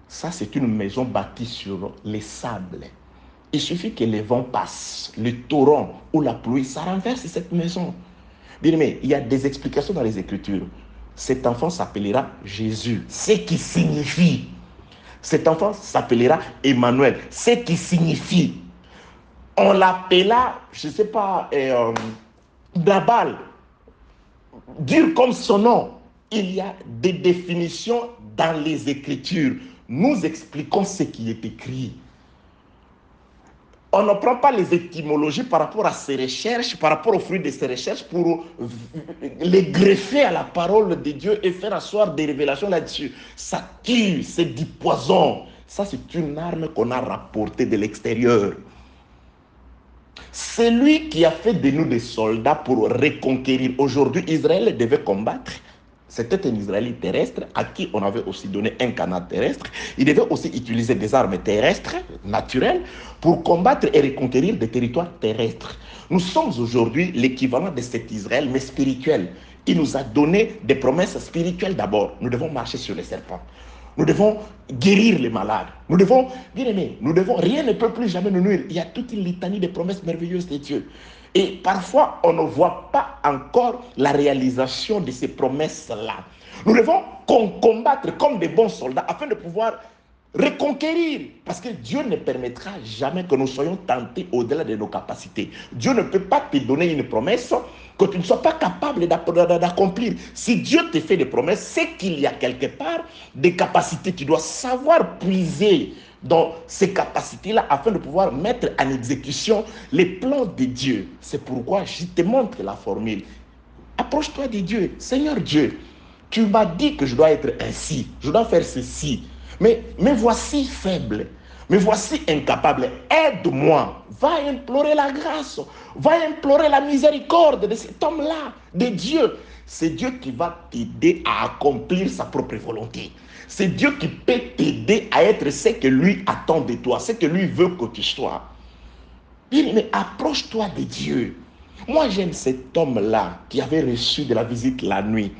Ça, c'est une maison bâtie sur les sables. Il suffit que les vents passent, le torrent ou la pluie, ça renverse cette maison. Bien aimé, il y a des explications dans les Écritures. Cet enfant s'appellera Jésus, ce qui signifie. Cet enfant s'appellera Emmanuel, ce qui signifie. On l'appela, je ne sais pas, Nabal, dur comme son nom. Il y a des définitions dans les Écritures. Nous expliquons ce qui est écrit. On ne prend pas les étymologies par rapport à ces recherches, par rapport aux fruits de ces recherches pour les greffer à la parole de Dieu et faire asseoir des révélations là-dessus. Ça tue, c'est du poison. Ça, c'est une arme qu'on a rapportée de l'extérieur. C'est lui qui a fait de nous des soldats pour reconquérir. Aujourd'hui, Israël devait combattre. C'était un Israélite terrestre à qui on avait aussi donné un canard terrestre. Il devait aussi utiliser des armes terrestres, naturelles, pour combattre et reconquérir des territoires terrestres. Nous sommes aujourd'hui l'équivalent de cet Israël, mais spirituel. Il nous a donné des promesses spirituelles d'abord. Nous devons marcher sur les serpents. Nous devons guérir les malades. Nous devons, bien aimé, rien ne peut plus jamais nous nuire. Il y a toute une litanie de promesses merveilleuses de Dieu. Et parfois, on ne voit pas encore la réalisation de ces promesses-là. Nous devons combattre comme des bons soldats afin de pouvoir reconquérir. Parce que Dieu ne permettra jamais que nous soyons tentés au-delà de nos capacités. Dieu ne peut pas te donner une promesse que tu ne sois pas capable d'accomplir. Si Dieu te fait des promesses, c'est qu'il y a quelque part des capacités. Tu dois savoir puiser dans ces capacités-là afin de pouvoir mettre en exécution les plans de Dieu. C'est pourquoi je te montre la formule. Approche-toi de Dieu. Seigneur Dieu, tu m'as dit que je dois être ainsi, je dois faire ceci. Mais voici faible, me voici incapable. Aide-moi. Va implorer la grâce. Va implorer la miséricorde de cet homme-là, de Dieu. C'est Dieu qui va t'aider à accomplir sa propre volonté. C'est Dieu qui peut t'aider à être ce que lui attend de toi, ce que lui veut que tu sois. Mais approche-toi de Dieu. Moi, j'aime cet homme-là qui avait reçu de la visite la nuit.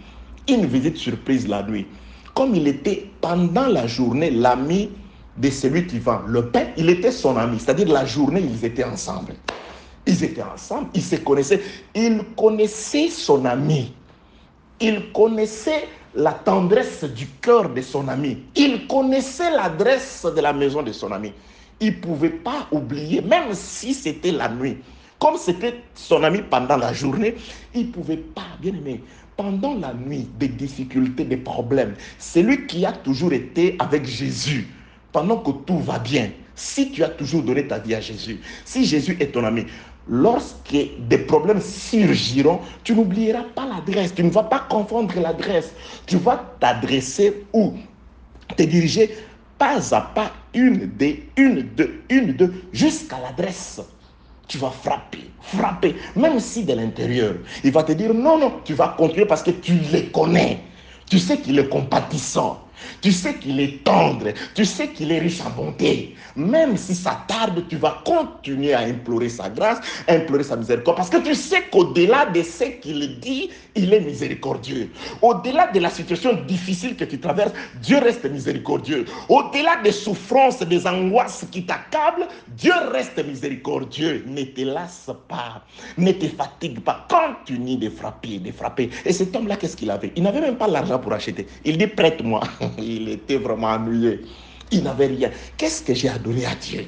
Une visite surprise la nuit. Comme il était pendant la journée l'ami de celui qui vend le pain, il était son ami. C'est-à-dire la journée, ils étaient ensemble. Ils étaient ensemble, ils se connaissaient. Il connaissait son ami. Il connaissait la tendresse du cœur de son ami. Il connaissait l'adresse de la maison de son ami. Il ne pouvait pas oublier, même si c'était la nuit. Comme c'était son ami pendant la journée, il ne pouvait pas, bien aimé, pendant la nuit, des difficultés, des problèmes. C'est lui qui a toujours été avec Jésus, pendant que tout va bien. Si tu as toujours donné ta vie à Jésus, si Jésus est ton ami, lorsque des problèmes surgiront, tu n'oublieras pas l'adresse, tu ne vas pas confondre l'adresse. Tu vas t'adresser ou te diriger pas à pas, une, deux, jusqu'à l'adresse. Tu vas frapper, même si de l'intérieur. Il va te dire non, tu vas continuer parce que tu les connais. Tu sais qu'il est compatissant. Tu sais qu'il est tendre. Tu sais qu'il est riche en bonté. Même si ça tarde, tu vas continuer à implorer sa grâce, à implorer sa miséricorde. Parce que tu sais qu'au-delà de ce qu'il dit, il est miséricordieux. Au-delà de la situation difficile que tu traverses, Dieu reste miséricordieux. Au-delà des souffrances, des angoisses qui t'accablent, Dieu reste miséricordieux. Ne te lasse pas. Ne te fatigue pas. Continue de frapper, de frapper. Et cet homme-là, qu'est-ce qu'il avait? Il n'avait même pas l'argent pour acheter. Il dit, prête-moi. Il était vraiment ennuyé. Il n'avait rien. Qu'est-ce que j'ai à donner à Dieu?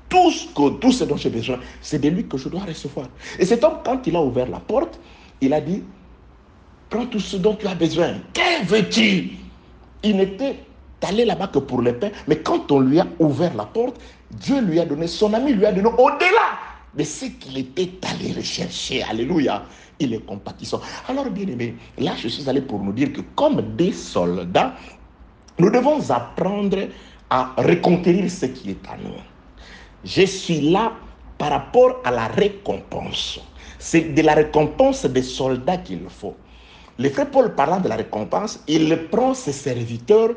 Tout ce dont j'ai besoin, c'est de lui que je dois recevoir. Et cet homme, quand il a ouvert la porte, il a dit, prends tout ce dont tu as besoin. Que veux-tu? Il n'était allé là-bas que pour le pain. Mais quand on lui a ouvert la porte, Dieu lui a donné, son ami lui a donné au-delà de ce qu'il était allé rechercher. Alléluia. Il est compatissant. Alors, bien aimé, là, je suis allé pour nous dire que comme des soldats, nous devons apprendre à reconquérir ce qui est à nous. Je suis là par rapport à la récompense. C'est de la récompense des soldats qu'il faut. Le frère Paul, parlant de la récompense, il prend ses serviteurs,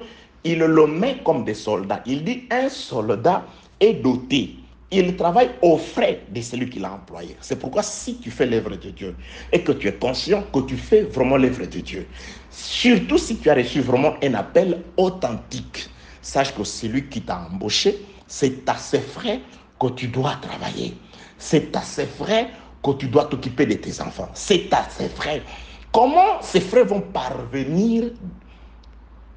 il le met comme des soldats. Il dit, un soldat est doté. Il travaille aux frais de celui qui l'a employé. C'est pourquoi si tu fais l'œuvre de Dieu et que tu es conscient que tu fais vraiment l'œuvre de Dieu, surtout si tu as reçu vraiment un appel authentique, sache que celui qui t'a embauché, c'est à ses frais que tu dois travailler. C'est à ses frais que tu dois t'occuper de tes enfants. C'est à ses frais. Comment ces frais vont parvenir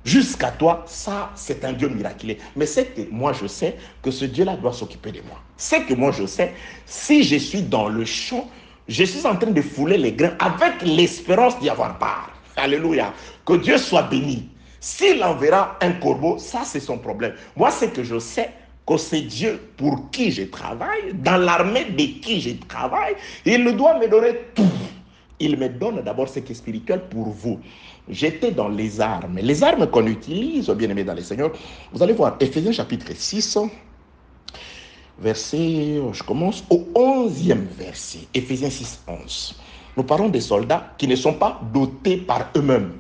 jusqu'à toi? Ça, c'est un Dieu miraculeux. Mais c'est que moi, je sais que ce Dieu-là doit s'occuper de moi. C'est que moi, je sais, si je suis dans le champ, je suis en train de fouler les grains avec l'espérance d'y avoir part. Alléluia. Que Dieu soit béni. S'il enverra un corbeau, ça, c'est son problème. Moi, c'est que je sais que c'est Dieu pour qui je travaille, dans l'armée de qui je travaille, il doit me donner tout. Il me donne d'abord ce qui est spirituel pour vous. J'étais dans les armes. Les armes qu'on utilise, bien aimés dans les Seigneurs, vous allez voir, Éphésiens chapitre 6, verset, je commence au 11e verset. Éphésiens 6, 11. Nous parlons des soldats qui ne sont pas dotés par eux-mêmes,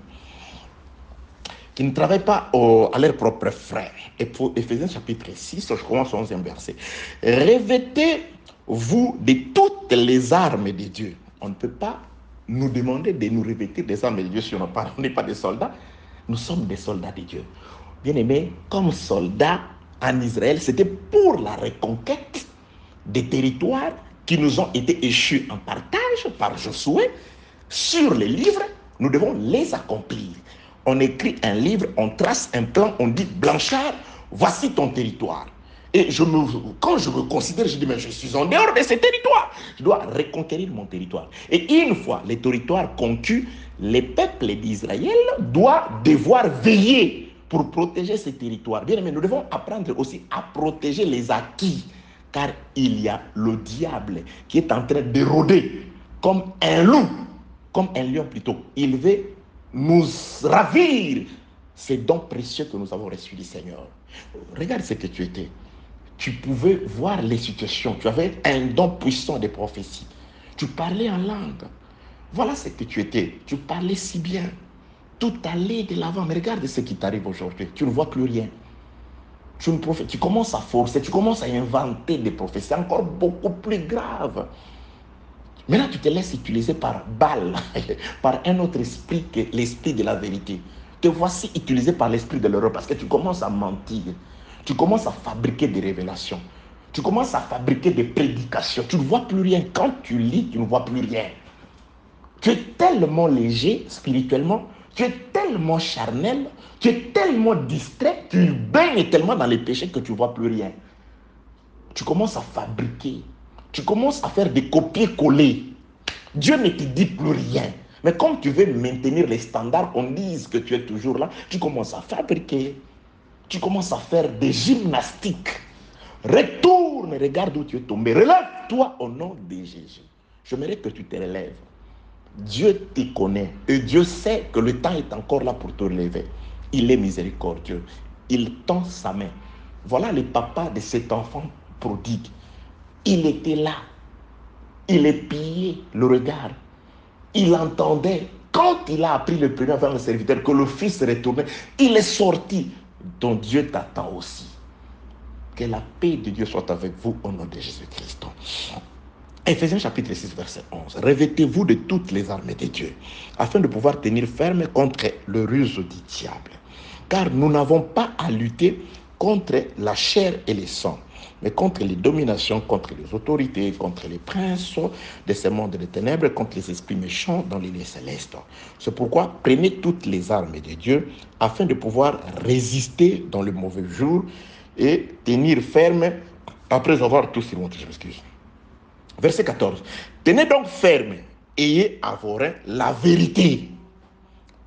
qui ne travaillent pas à leurs propres frais. Éphésiens chapitre 6, je commence au 11e verset. Revêtez-vous de toutes les armes de Dieu. On ne peut pas nous demander de nous revêtir des armes de Dieu si on n'est pas des soldats. Nous sommes des soldats de Dieu. Bien aimés, comme soldats en Israël, c'était pour la reconquête des territoires qui nous ont été échus en partage par Josué. Sur les livres, nous devons les accomplir. On écrit un livre, on trace un plan, on dit, Blanchard, voici ton territoire. Et quand je me considère, je dis, mais je suis en dehors de ce territoire. Je dois reconquérir mon territoire. Et une fois les territoires conquis, les peuples d'Israël doivent devoir veiller pour protéger ces territoires. Bien aimé, nous devons apprendre aussi à protéger les acquis. Car il y a le diable qui est en train de rôder comme un loup, comme un lion plutôt. Il veut nous ravir ces dons précieux que nous avons reçus du Seigneur. Regarde ce que tu étais. Tu pouvais voir les situations. Tu avais un don puissant de prophétie. Tu parlais en langue. Voilà ce que tu étais. Tu parlais si bien. Tout allait de l'avant. Mais regarde ce qui t'arrive aujourd'hui. Tu ne vois plus rien. Tu commences à forcer. Tu commences à inventer des prophéties encore beaucoup plus graves. Maintenant, tu te laisses utiliser par Baal, par un autre esprit que l'esprit de la vérité. Te voici utilisé par l'esprit de l'erreur parce que tu commences à mentir. Tu commences à fabriquer des révélations. Tu commences à fabriquer des prédications. Tu ne vois plus rien. Quand tu lis, tu ne vois plus rien. Tu es tellement léger spirituellement. Tu es tellement charnel. Tu es tellement distrait. Tu baignes tellement dans les péchés que tu ne vois plus rien. Tu commences à fabriquer. Tu commences à faire des copier-coller. Dieu ne te dit plus rien. Mais comme tu veux maintenir les standards, qu'on dise que tu es toujours là, tu commences à fabriquer. Tu commences à faire des gymnastiques. Retourne, regarde où tu es tombé. Relève-toi au nom de Jésus. J'aimerais que tu te relèves. Dieu te connaît et Dieu sait que le temps est encore là pour te relever. Il est miséricordieux. Il tend sa main. Voilà le papa de cet enfant prodigue. Il était là. Il épiait le regard. Il entendait Quand il a appris le premier avant le serviteur que le fils retournait, il est sorti. Donc Dieu t'attend aussi. Que la paix de Dieu soit avec vous au nom de Jésus-Christ. Éphésiens chapitre 6, verset 11. Revêtez-vous de toutes les armes de Dieu, afin de pouvoir tenir ferme contre le ruse du diable. Car nous n'avons pas à lutter contre la chair et le sang, mais contre les dominations, contre les autorités, contre les princes de ce monde de ténèbres, contre les esprits méchants dans les lieux célestes. C'est pourquoi prenez toutes les armes de Dieu, afin de pouvoir résister dans le mauvais jour et tenir ferme après avoir tout surmonté. Je m'excuse. Verset 14. Tenez donc ferme, ayez à vos reins la vérité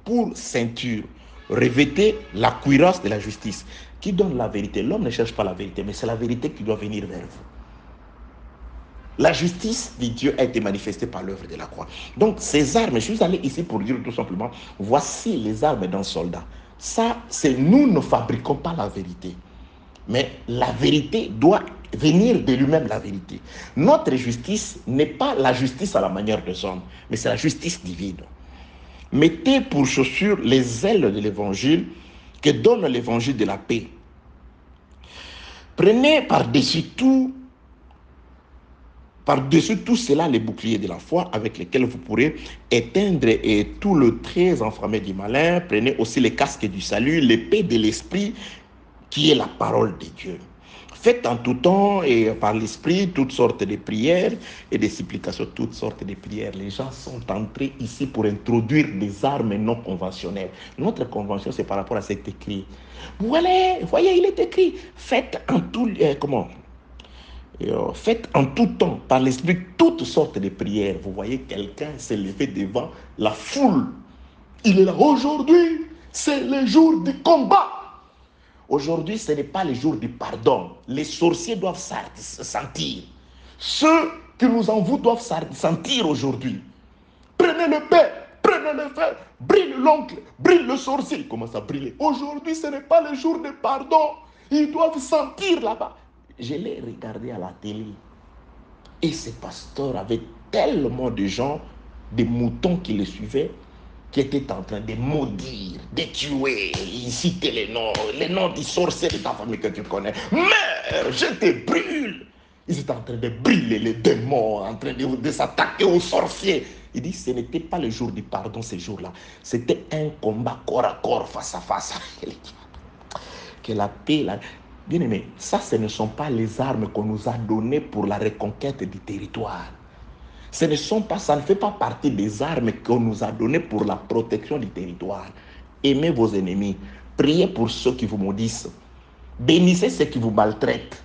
pour ceinture. Revêtez la cuirasse de la justice. Qui donne la vérité? L'homme ne cherche pas la vérité, mais c'est la vérité qui doit venir vers vous. La justice de Dieu a été manifestée par l'œuvre de la croix. Donc ces armes, je suis allé ici pour dire tout simplement, voici les armes d'un soldat. Ça, c'est nous ne fabriquons pas la vérité. Mais la vérité doit venir de lui-même, la vérité. Notre justice n'est pas la justice à la manière des hommes, mais c'est la justice divine. Mettez pour chaussures les ailes de l'évangile que donne l'évangile de la paix. Prenez par-dessus tout cela les boucliers de la foi avec lesquels vous pourrez éteindre tout le trait enflammé du malin. Prenez aussi les casques du salut, l'épée de l'esprit qui est la parole de Dieu. Faites en tout temps et par l'esprit toutes sortes de prières et des supplications, toutes sortes de prières. Les gens sont entrés ici pour introduire des armes non conventionnelles. Notre convention, c'est par rapport à cet écrit. Voilà, voyez, il est écrit. Faites en tout temps, par l'esprit, toutes sortes de prières. Vous voyez quelqu'un s'est levé devant la foule. Il est là. Aujourd'hui, c'est le jour du combat. Aujourd'hui, ce n'est pas le jour du pardon. Les sorciers doivent sentir. Ceux qui nous envoient doivent sentir aujourd'hui. Prenez le père, prenez le frère, brille l'oncle, brille le sorcier. Il commence à briller. Aujourd'hui, ce n'est pas le jour du pardon. Ils doivent sentir là-bas. Je l'ai regardé à la télé. Et ce pasteur avait tellement de gens, des moutons qui le suivaient, qui étaient en train de maudire, de tuer. Il citait les noms des sorciers de ta famille que tu connais. Meurs, je te brûle. Ils étaient en train de brûler les démons, en train de s'attaquer aux sorciers. Il dit, ce n'était pas le jour du pardon ce jour-là. C'était un combat corps à corps, face à face. Que la paix, bien aimé, ça, ce ne sont pas les armes qu'on nous a données pour la reconquête du territoire. Ça ne fait pas partie des armes qu'on nous a données pour la protection du territoire. Aimez vos ennemis. Priez pour ceux qui vous maudissent. Bénissez ceux qui vous maltraitent.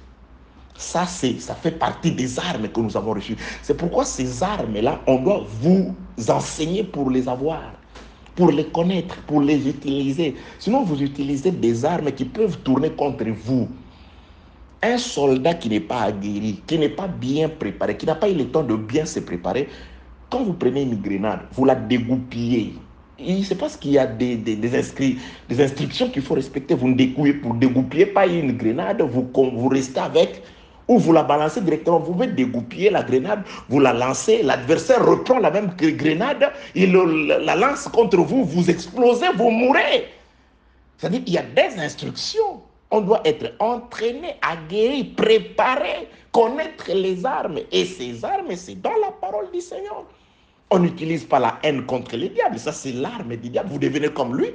Ça fait partie des armes que nous avons reçues. C'est pourquoi ces armes-là, on doit vous enseigner pour les avoir, pour les connaître, pour les utiliser. Sinon, vous utilisez des armes qui peuvent tourner contre vous. Un soldat qui n'est pas aguerri, qui n'est pas bien préparé, qui n'a pas eu le temps de bien se préparer, quand vous prenez une grenade, vous la dégoupillez. C'est parce qu'il y a des instructions qu'il faut respecter. Vous ne dégoupillez pas une grenade, vous restez avec, ou vous la balancez directement. Vous pouvez dégoupiller la grenade, vous la lancez, l'adversaire reprend la même grenade, il la lance contre vous, vous explosez, vous mourrez. C'est-à-dire qu'il y a des instructions. On doit être entraîné, aguerri, préparé, connaître les armes. Et ces armes, c'est dans la parole du Seigneur. On n'utilise pas la haine contre le diable. Ça, c'est l'arme du diable. Vous devenez comme lui.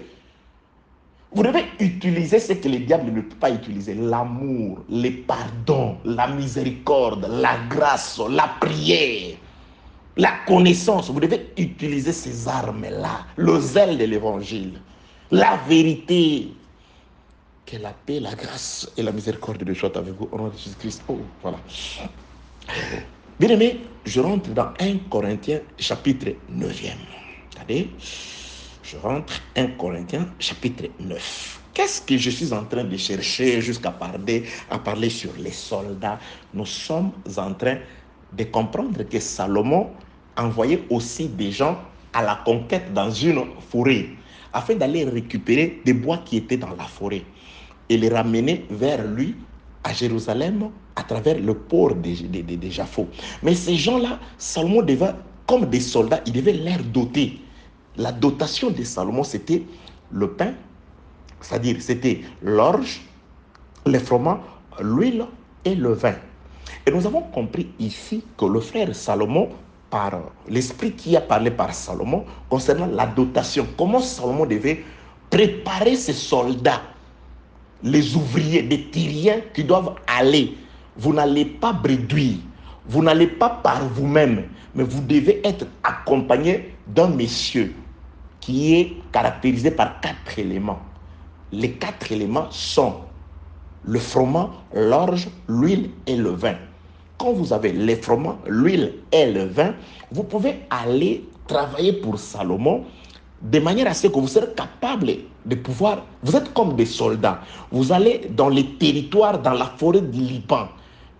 Vous devez utiliser ce que le diable ne peut pas utiliser. L'amour, le pardon, la miséricorde, la grâce, la prière, la connaissance. Vous devez utiliser ces armes-là. Le zèle de l'évangile, la vérité. Que la paix, la grâce et la miséricorde de Dieu soient avec vous au nom de Jésus-Christ. Oh, voilà. Bien aimé, je rentre dans 1 Corinthiens chapitre 9e. Regardez, je rentre 1 Corinthiens chapitre 9. Qu'est-ce que je suis en train de chercher jusqu'à parler sur les soldats? Nous sommes en train de comprendre que Salomon envoyait aussi des gens à la conquête dans une forêt afin d'aller récupérer des bois qui étaient dans la forêt et les ramener vers lui à Jérusalem à travers le port de Jaffo. Mais ces gens-là, Salomon devait, comme des soldats, il devait les doter La dotation de Salomon, c'était le pain, c'est-à-dire c'était l'orge, les fromages, l'huile et le vin. Et nous avons compris ici que le frère Salomon, par l'esprit qui a parlé par Salomon, concernant la dotation, comment Salomon devait préparer ses soldats, les ouvriers, les Tyriens qui doivent aller. Vous n'allez pas bréduire, vous n'allez pas par vous-même, mais vous devez être accompagné d'un monsieur qui est caractérisé par 4 éléments. Les 4 éléments sont le froment, l'orge, l'huile et le vin. Quand vous avez les froment, l'huile et le vin, vous pouvez aller travailler pour Salomon de manière à ce que vous serez capable de pouvoir... Vous êtes comme des soldats. Vous allez dans les territoires, dans la forêt du Liban,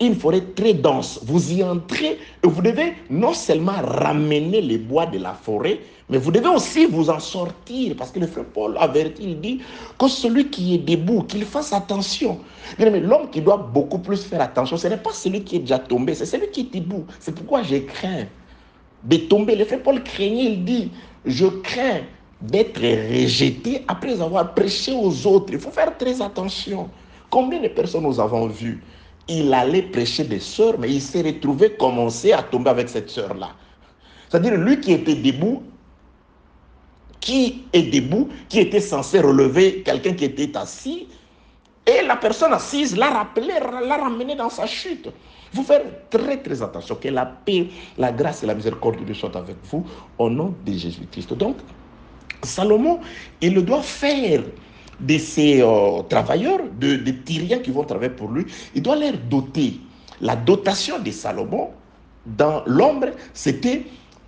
une forêt très dense. Vous y entrez et vous devez non seulement ramener les bois de la forêt, mais vous devez aussi vous en sortir. Parce que le frère Paul avertit, il dit que celui qui est debout, qu'il fasse attention. Mais l'homme qui doit beaucoup plus faire attention, ce n'est pas celui qui est déjà tombé, c'est celui qui est debout. C'est pourquoi je crains de tomber. Le frère Paul craignait, il dit, je crains d'être rejeté après avoir prêché aux autres. Il faut faire très attention. Combien de personnes nous avons vues? Il allait prêcher des sœurs, mais il s'est retrouvé commencer à tomber avec cette sœur-là. C'est-à-dire, lui qui était debout, qui était censé relever quelqu'un qui était assis, et la personne assise l'a rappelé, l'a ramené dans sa chute. Il faut faire très très attention, que la paix, la grâce et la miséricorde de Dieu soient avec vous, au nom de Jésus-Christ. Donc, Salomon, il doit faire de ces travailleurs, des Tyriens qui vont travailler pour lui, il doit les doter. La dotation de Salomon, dans l'ombre, c'était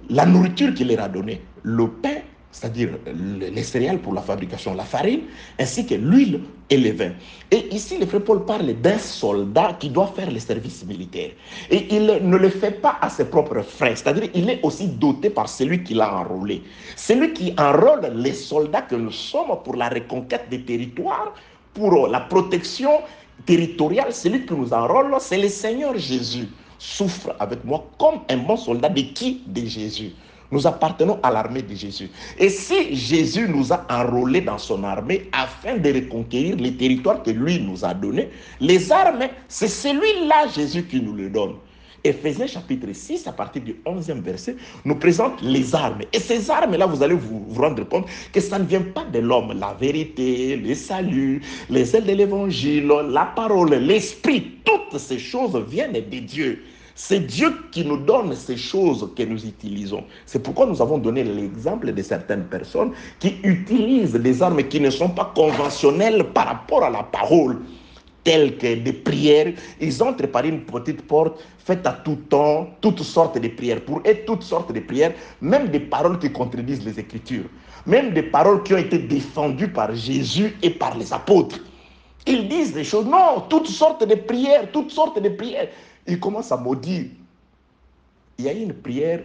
la nourriture qu'il leur a donnée. Le pain, c'est-à-dire les céréales pour la fabrication, la farine, ainsi que l'huile et le vin. Et ici, le frère Paul parle d'un soldat qui doit faire le service militaire. Et il ne le fait pas à ses propres frais, c'est-à-dire il est aussi doté par celui qui l'a enrôlé. Celui qui enrôle les soldats que nous sommes pour la reconquête des territoires, pour la protection territoriale, celui qui nous enrôle, c'est le Seigneur Jésus. Souffre avec moi comme un bon soldat de qui? De Jésus. Nous appartenons à l'armée de Jésus. Et si Jésus nous a enrôlés dans son armée afin de reconquérir les territoires que lui nous a donnés, les armes, c'est celui-là, Jésus, qui nous le donne. Éphésiens chapitre 6, à partir du 11e verset, nous présente les armes. Et ces armes-là, vous allez vous rendre compte que ça ne vient pas de l'homme. La vérité, le salut, les ailes de l'évangile, la parole, l'esprit, toutes ces choses viennent de Dieu. C'est Dieu qui nous donne ces choses que nous utilisons. C'est pourquoi nous avons donné l'exemple de certaines personnes qui utilisent des armes qui ne sont pas conventionnelles par rapport à la parole, telles que des prières. Ils entrent par une petite porte, faites à tout temps, toutes sortes de prières. Pour eux, toutes sortes de prières, même des paroles qui contredisent les Écritures, même des paroles qui ont été défendues par Jésus et par les apôtres. Ils disent des choses, non, toutes sortes de prières, toutes sortes de prières. Ils commencent à maudire. Il y a une prière,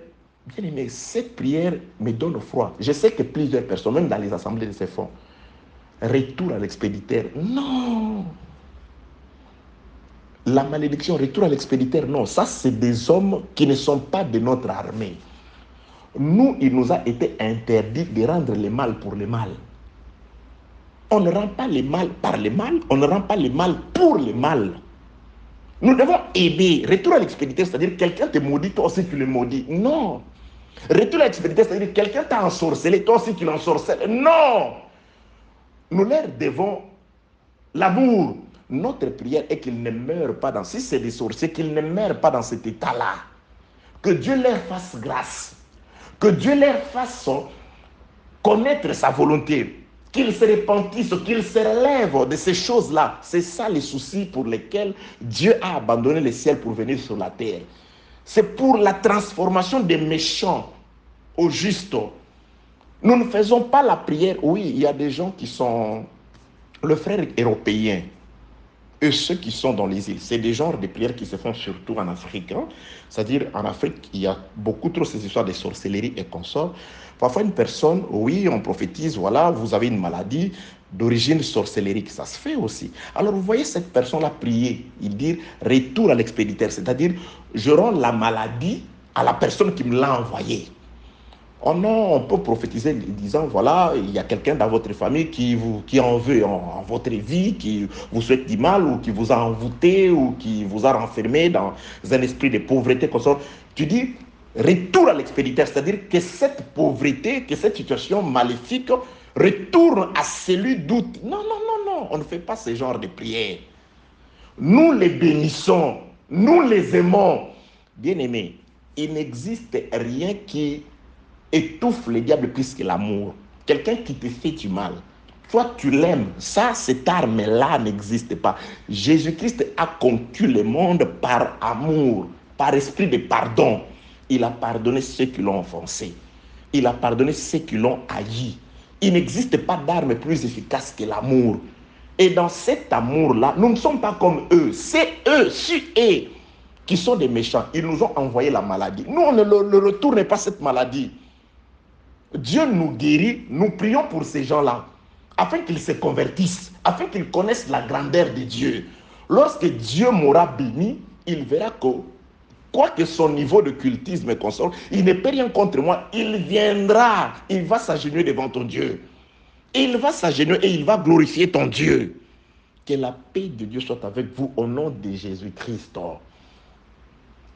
bien aimé, cette prière me donne froid. Je sais que plusieurs personnes, même dans les assemblées de ces fonds, retour à l'expéditeur. Non. La malédiction, retour à l'expéditeur, non. Ça, c'est des hommes qui ne sont pas de notre armée. Nous, il nous a été interdit de rendre le mal pour le mal. On ne rend pas le mal par le mal, on ne rend pas le mal pour le mal. Nous devons aider. Retour à l'expéditeur, c'est-à-dire quelqu'un te maudit, toi aussi tu le maudis. Non. Retour à l'expéditeur, c'est-à-dire quelqu'un t'a ensorcelé, toi aussi tu l'ensorcelles. Non. Nous leur devons l'amour. Notre prière est qu'ils ne meurent pas dans... Si c'est des sorciers, qu'ils ne meurent pas dans cet état-là. Que Dieu leur fasse grâce. Que Dieu leur fasse connaître sa volonté. Qu'ils se repentissent, qu'ils se relèvent de ces choses-là. C'est ça les soucis pour lesquels Dieu a abandonné le ciel pour venir sur la terre. C'est pour la transformation des méchants au juste. Nous ne faisons pas la prière. Oui, il y a des gens qui sont le frère européen. Et ceux qui sont dans les îles, c'est des genres de prières qui se font surtout en Afrique. Hein? C'est-à-dire, en Afrique, il y a beaucoup trop ces histoires de sorcellerie et consorts. Parfois, une personne, oui, on prophétise, voilà, vous avez une maladie d'origine sorcellérique. Ça se fait aussi. Alors, vous voyez cette personne-là prier, il dit retour à l'expéditeur. C'est-à-dire, je rends la maladie à la personne qui me l'a envoyée. Oh non, on peut prophétiser disant, voilà, il y a quelqu'un dans votre famille qui en veut en votre vie, qui vous souhaite du mal, ou qui vous a envoûté, ou qui vous a renfermé dans un esprit de pauvreté. Tu dis, retour à l'expéditeur, c'est-à-dire que cette pauvreté, que cette situation maléfique retourne à celui d'où... Non, on ne fait pas ce genre de prière. Nous les bénissons, nous les aimons. Bien-aimés, il n'existe rien qui étouffe le diable plus que l'amour. Quelqu'un qui te fait du mal, toi tu l'aimes. Ça, cette arme-là n'existe pas. Jésus-Christ a conquis le monde par amour, par esprit de pardon. Il a pardonné ceux qui l'ont offensé. Il a pardonné ceux qui l'ont haï. Il n'existe pas d'arme plus efficace que l'amour. Et dans cet amour-là, nous ne sommes pas comme eux. C'est eux, qui sont des méchants. Ils nous ont envoyé la maladie. Nous, on ne retourne pas cette maladie. Dieu nous guérit, nous prions pour ces gens-là, afin qu'ils se convertissent, afin qu'ils connaissent la grandeur de Dieu. Lorsque Dieu m'aura béni, il verra que, quoi que son niveau de cultisme console, il ne peut rien contre moi. Il viendra, il va s'agenouiller devant ton Dieu. Il va s'agenouiller et il va glorifier ton Dieu. Que la paix de Dieu soit avec vous au nom de Jésus-Christ.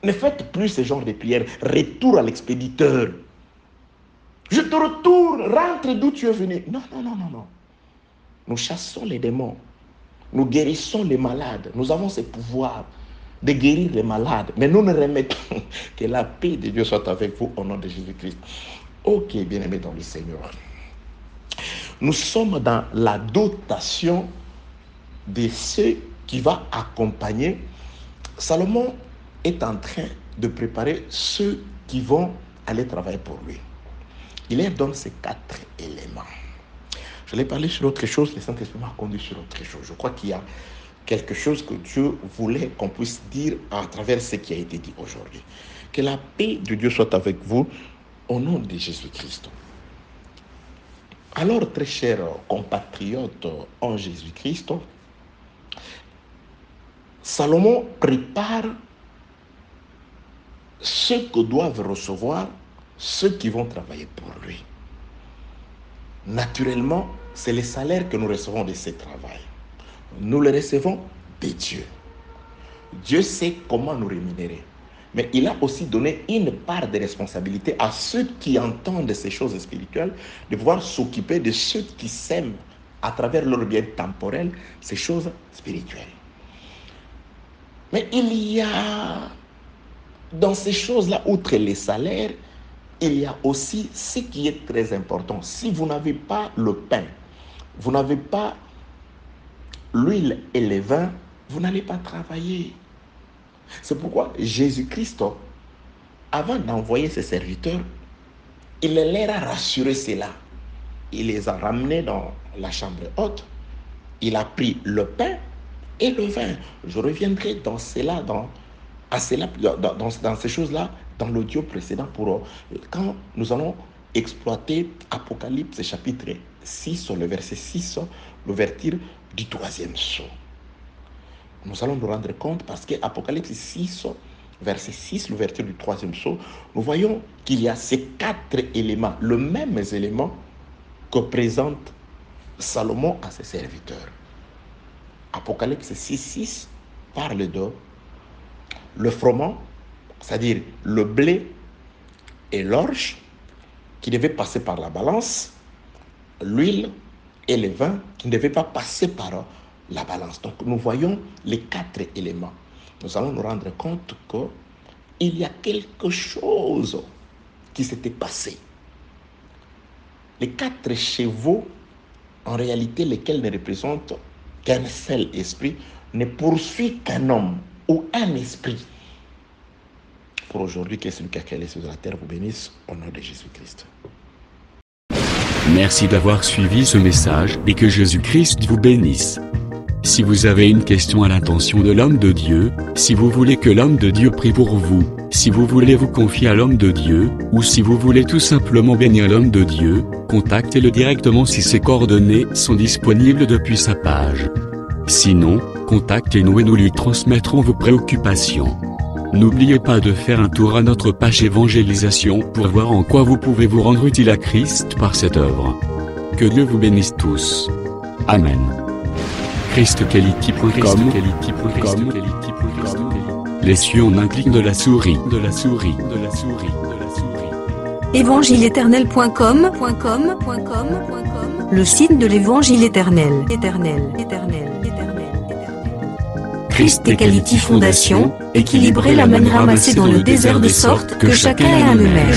Ne faites plus ce genre de prière. Retour à l'expéditeur. Je te retourne, rentre d'où tu es venu. Non. Nous chassons les démons. Nous guérissons les malades. Nous avons ce pouvoir de guérir les malades. Mais nous ne remettons que la paix de Dieu soit avec vous au nom de Jésus-Christ. Ok, bien-aimés dans le Seigneur. Nous sommes dans la dotation de ceux qui va accompagner. Salomon est en train de préparer ceux qui vont aller travailler pour lui. Il leur donne ces 4 éléments. Je l'ai parlé sur autre chose, le Saint-Esprit m'a conduit sur autre chose. Je crois qu'il y a quelque chose que Dieu voulait qu'on puisse dire à travers ce qui a été dit aujourd'hui. Que la paix de Dieu soit avec vous au nom de Jésus-Christ. Alors, très chers compatriotes en Jésus-Christ, Salomon prépare ce que doivent recevoir ceux qui vont travailler pour lui. Naturellement, c'est le salaire que nous recevons de ce travail. Nous le recevons de Dieu. Dieu sait comment nous rémunérer. Mais il a aussi donné une part de responsabilité à ceux qui entendent ces choses spirituelles, de pouvoir s'occuper de ceux qui sèment à travers leur bien temporel ces choses spirituelles. Mais il y a dans ces choses-là, outre les salaires, il y a aussi ce qui est très important. Si vous n'avez pas le pain, vous n'avez pas l'huile et le vin, vous n'allez pas travailler. C'est pourquoi Jésus-Christ, avant d'envoyer ses serviteurs, il leur a rassuré cela. Il les a ramenés dans la chambre haute. Il a pris le pain et le vin. Je reviendrai dans cela, dans ces choses-là, dans l'audio précédent, quand nous allons exploiter Apocalypse chapitre 6, le verset 6, l'ouverture du 3e sceau. Nous allons nous rendre compte parce que Apocalypse 6, verset 6, l'ouverture du 3e sceau, nous voyons qu'il y a ces 4 éléments, le même élément que présente Salomon à ses serviteurs. Apocalypse 6 parle de le froment, c'est-à-dire le blé et l'orge qui devaient passer par la balance, l'huile et le vin qui ne devaient pas passer par la balance. Donc nous voyons les 4 éléments. Nous allons nous rendre compte qu'il y a quelque chose qui s'était passé. Les 4 chevaux, en réalité, lesquels ne représentent qu'un seul esprit, ne poursuit qu'un homme ou un esprit. Pour aujourd'hui, que celui qui a créé les cieux de la terre vous bénisse au nom de Jésus-Christ. Merci d'avoir suivi ce message et que Jésus-Christ vous bénisse. Si vous avez une question à l'intention de l'homme de Dieu, si vous voulez que l'homme de Dieu prie pour vous, si vous voulez vous confier à l'homme de Dieu, ou si vous voulez tout simplement bénir l'homme de Dieu, contactez-le directement si ses coordonnées sont disponibles depuis sa page. Sinon, contactez-nous et nous lui transmettrons vos préoccupations. N'oubliez pas de faire un tour à notre page évangélisation pour voir en quoi vous pouvez vous rendre utile à Christ par cette œuvre. Que Dieu vous bénisse tous. Amen. ChristQuality.com. Les cieux en un clic de la souris. Évangile-éternel.com, le site de l'évangile éternel. Christ et Quality Fondation, équilibrer la manne ramassée dans le désert de sorte que chacun ait un numère.